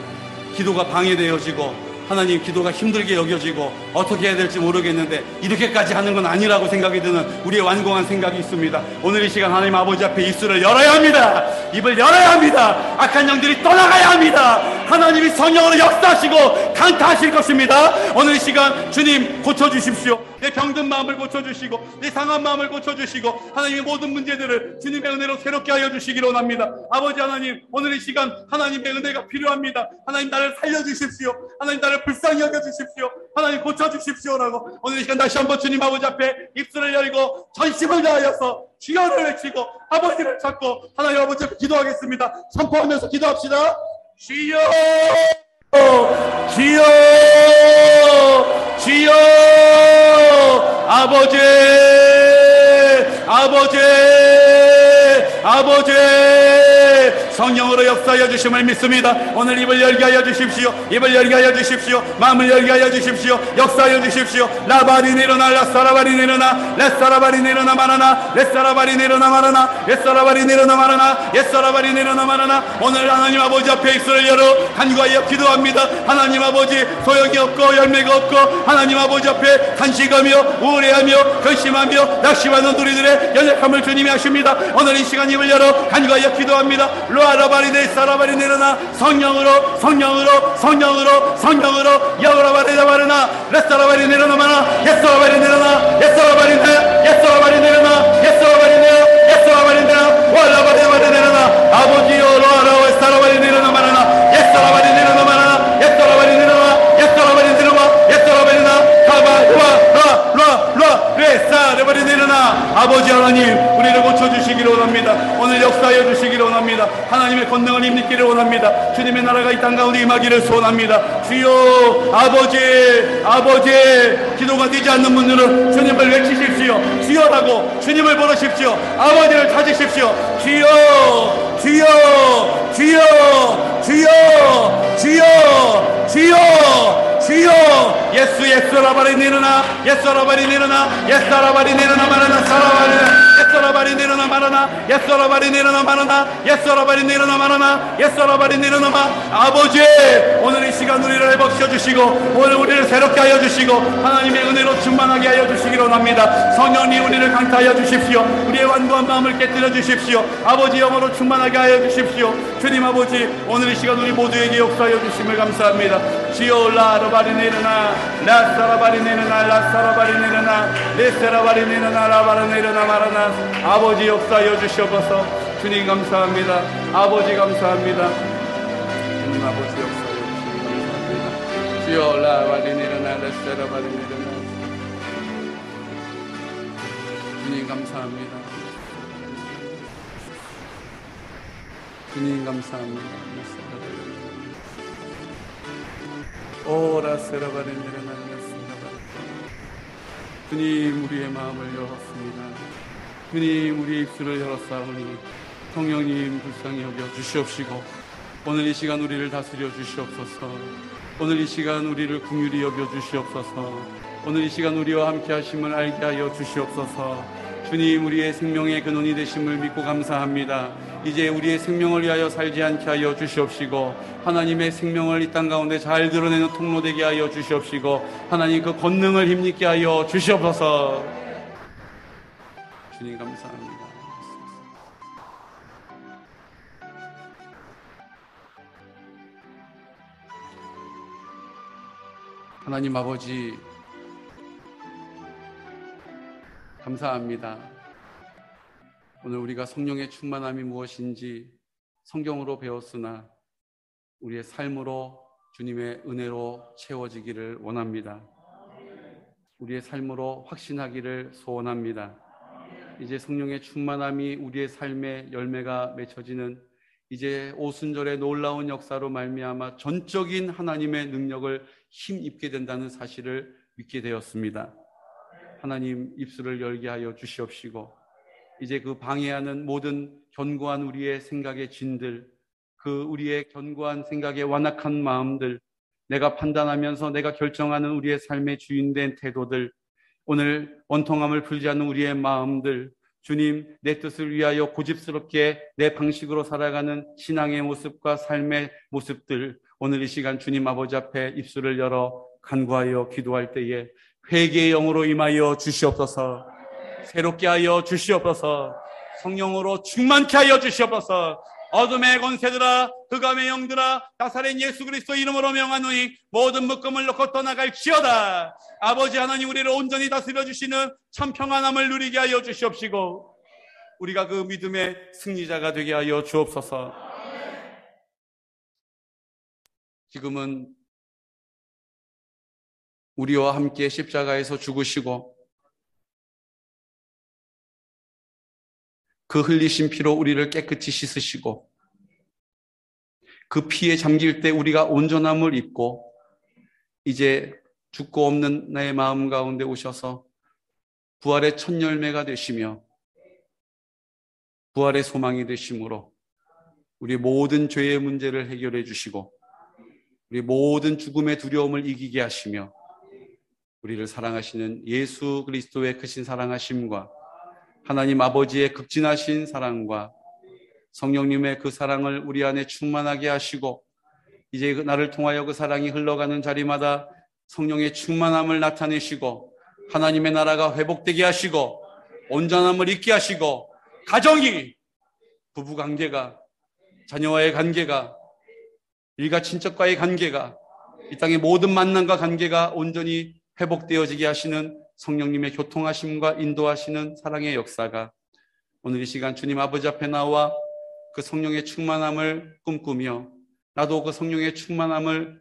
기도가 방해되어지고 하나님 기도가 힘들게 여겨지고 어떻게 해야 될지 모르겠는데 이렇게까지 하는 건 아니라고 생각이 드는 우리의 완고한 생각이 있습니다. 오늘 이 시간 하나님 아버지 앞에 입술을 열어야 합니다. 입을 열어야 합니다. 악한 영들이 떠나가야 합니다. 하나님이 성령으로 역사하시고 강타하실 것입니다. 오늘 이 시간 주님 고쳐주십시오. 내 병든 마음을 고쳐주시고 내 상한 마음을 고쳐주시고 하나님의 모든 문제들을 주님의 은혜로 새롭게 하여 주시기로 원합니다. 아버지 하나님, 오늘 이 시간 하나님의 은혜가 필요합니다. 하나님 나를 살려주십시오. 하나님 나를 불쌍히 여겨주십시오. 하나님 고쳐주십시오라고 오늘 이 시간 다시 한번 주님 아버지 앞에 입술을 열고 전심을 다하여서 주여를 외치고 아버지를 찾고 하나님 아버지 앞에 기도하겠습니다. 선포하면서 기도합시다. 주여, 주여, 주여, 아버지, 아버지, 아버지, 성령으로 역사하여 주심을 믿습니다. 오늘 입을 열게 하여 주십시오. 입을 열게 하여 주십시오. 마음을 열게 하여 주십시오. 역사하여 주십시오. 라바리 내려나, 라사라바리 내려나, 레사라바리 내려나 마라나, 레사라바리 내려나 마라나, 예사라바리 내려나 마라나, 예사라바리 내려나 마라나. 오늘 하나님 아버지 앞에 입술을 열어 간구하여 기도합니다. 하나님 아버지, 소용이 없고 열매가 없고 하나님 아버지 앞에 간식하며 우울해하며 근심하며 낙심하는 우리들의 연약함을 주님이 아십니다. 오늘 이 시간 입을 열어 간구하여 기도합니다. 로아라바리네 사라바리 내려나, 성령으로 성령으로 성령으로 성령으로 야우라바리나바르나, 레사라바리 내려나마나, 예사라바리 내려나, 예사라바리 내, 예사라바리 내려나, 예사라바리 내, 예사라바리 내려, 와라바리나바리 내려나. 아버지여 하나님, 우리를 고쳐주시기를 원합니다. 오늘 역사하여 주시기를 원합니다. 하나님의 권능을 힘입기를 원합니다. 주님의 나라가 이 땅 가운데 임하기를 소원합니다. 주여, 아버지, 기도가 되지 않는 분들은 주님을 외치십시오. 주여라고 주님을 부르십시오. 아버지를 찾으십시오. 주여, 주여, 주여, 주여, 주여, 주여, 주여. 예수 라바리 내려나, 예수 라바리 내려나, 예수 라바리 내려나 마라나, 사라바리 예수 라바리 내려나 마라나, 예수 라바리 내려나 마라나, 예수 라바리 내려나 마라나, 예수 라바리 내려나 마. 아버지, 오늘 이 시간 우리를 회복시켜 주시고, 오늘 우리를 새롭게 하여 주시고, 하나님의 은혜로 충만하게 하여 주시기로 합니다. 성령님, 우리를 강타하여 주십시오. 우리의 완고한 마음을 깨뜨려 주십시오. 아버지, 영으로 충만하게 하여 주십시오. 주님 아버지, 오늘 이 시간 우리 모두에게 역사하여 주심을 감사합니다. 주여, 라바리 내려나, 라사라바리 내려나, 라사라바리 내려나, 레세라바리 내려나, 라바리 내려나 마라나. 아버지, 역사하여 주시옵소서. 주님 감사합니다. 아버지 감사합니다. 주님 아버지 역사하여 주시옵소서. 감사합니다. 주여, 라바리 내려나, 레세라바리 내려나. 주님 감사합니다. 주님 감사합니다. 오라세라바리 내려나, 주님, 우리의 마음을 열었습니다. 주님, 우리의 입술을 열었사오니 성령님 불쌍히 여겨 주시옵시고, 오늘 이 시간 우리를 다스려 주시옵소서. 오늘 이 시간 우리를 긍휼히 여겨 주시옵소서. 오늘 이 시간 우리와 함께 하심을 알게 하여 주시옵소서. 주님, 우리의 생명의 근원이 되심을 믿고 감사합니다. 이제 우리의 생명을 위하여 살지 않게 하여 주시옵시고, 하나님의 생명을 이 땅 가운데 잘 드러내는 통로 되게 하여 주시옵시고, 하나님 그 권능을 힘입게 하여 주시옵소서. 주님 감사합니다. 하나님 아버지, 감사합니다. 오늘 우리가 성령의 충만함이 무엇인지 성경으로 배웠으나 우리의 삶으로 주님의 은혜로 채워지기를 원합니다. 우리의 삶으로 확신하기를 소원합니다. 이제 성령의 충만함이 우리의 삶의 열매가 맺혀지는 이제 오순절의 놀라운 역사로 말미암아 전적인 하나님의 능력을 힘입게 된다는 사실을 믿게 되었습니다. 하나님, 입술을 열게 하여 주시옵시고, 이제 그 방해하는 모든 견고한 우리의 생각의 진들, 그 우리의 견고한 생각의 완악한 마음들, 내가 판단하면서 내가 결정하는 우리의 삶의 주인된 태도들, 오늘 원통함을 풀지 않는 우리의 마음들, 주님, 내 뜻을 위하여 고집스럽게 내 방식으로 살아가는 신앙의 모습과 삶의 모습들, 오늘 이 시간 주님 아버지 앞에 입술을 열어 간구하여 기도할 때에 회개의 영으로 임하여 주시옵소서. 새롭게 하여 주시옵소서. 성령으로 충만케 하여 주시옵소서. 어둠의 권세들아, 흑암의 영들아, 나사렛 예수 그리스도 이름으로 명하노니 모든 묶음을 놓고 떠나갈지어다. 아버지 하나님, 우리를 온전히 다스려 주시는 참 평안함을 누리게 하여 주시옵시고, 우리가 그 믿음의 승리자가 되게 하여 주옵소서. 지금은 우리와 함께 십자가에서 죽으시고 그 흘리신 피로 우리를 깨끗이 씻으시고 그 피에 잠길 때 우리가 온전함을 입고 이제 죽고 없는 나의 마음 가운데 오셔서 부활의 첫 열매가 되시며 부활의 소망이 되심으로 우리 모든 죄의 문제를 해결해 주시고 우리 모든 죽음의 두려움을 이기게 하시며 우리를 사랑하시는 예수 그리스도의 크신 사랑하심과 하나님 아버지의 극진하신 사랑과 성령님의 그 사랑을 우리 안에 충만하게 하시고 이제 나를 통하여 그 사랑이 흘러가는 자리마다 성령의 충만함을 나타내시고 하나님의 나라가 회복되게 하시고 온전함을 있게 하시고 가정이, 부부관계가, 자녀와의 관계가, 일가 친척과의 관계가, 이 땅의 모든 만남과 관계가 온전히 회복되어지게 하시는 성령님의 교통하심과 인도하시는 사랑의 역사가 오늘 이 시간 주님 아버지 앞에 나와 그 성령의 충만함을 꿈꾸며 나도 그 성령의 충만함을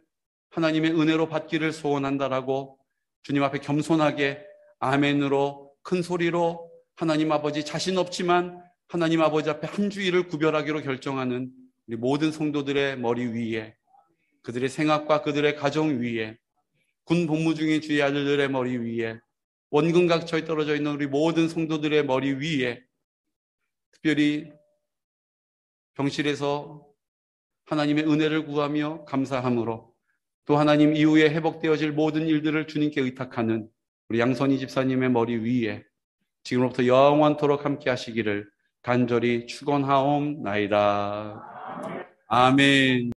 하나님의 은혜로 받기를 소원한다라고 주님 앞에 겸손하게 아멘으로 큰 소리로 하나님 아버지 자신 없지만 하나님 아버지 앞에 한 주일을 구별하기로 결정하는 우리 모든 성도들의 머리 위에, 그들의 생각과 그들의 가정 위에, 군 복무 중인 주의 아들들의 머리 위에, 원근각처에 떨어져 있는 우리 모든 성도들의 머리 위에, 특별히 병실에서 하나님의 은혜를 구하며 감사함으로 또 하나님 이후에 회복되어질 모든 일들을 주님께 의탁하는 우리 양선희 집사님의 머리 위에 지금부터 영원토록 함께 하시기를 간절히 축원하옵나이다. 아멘.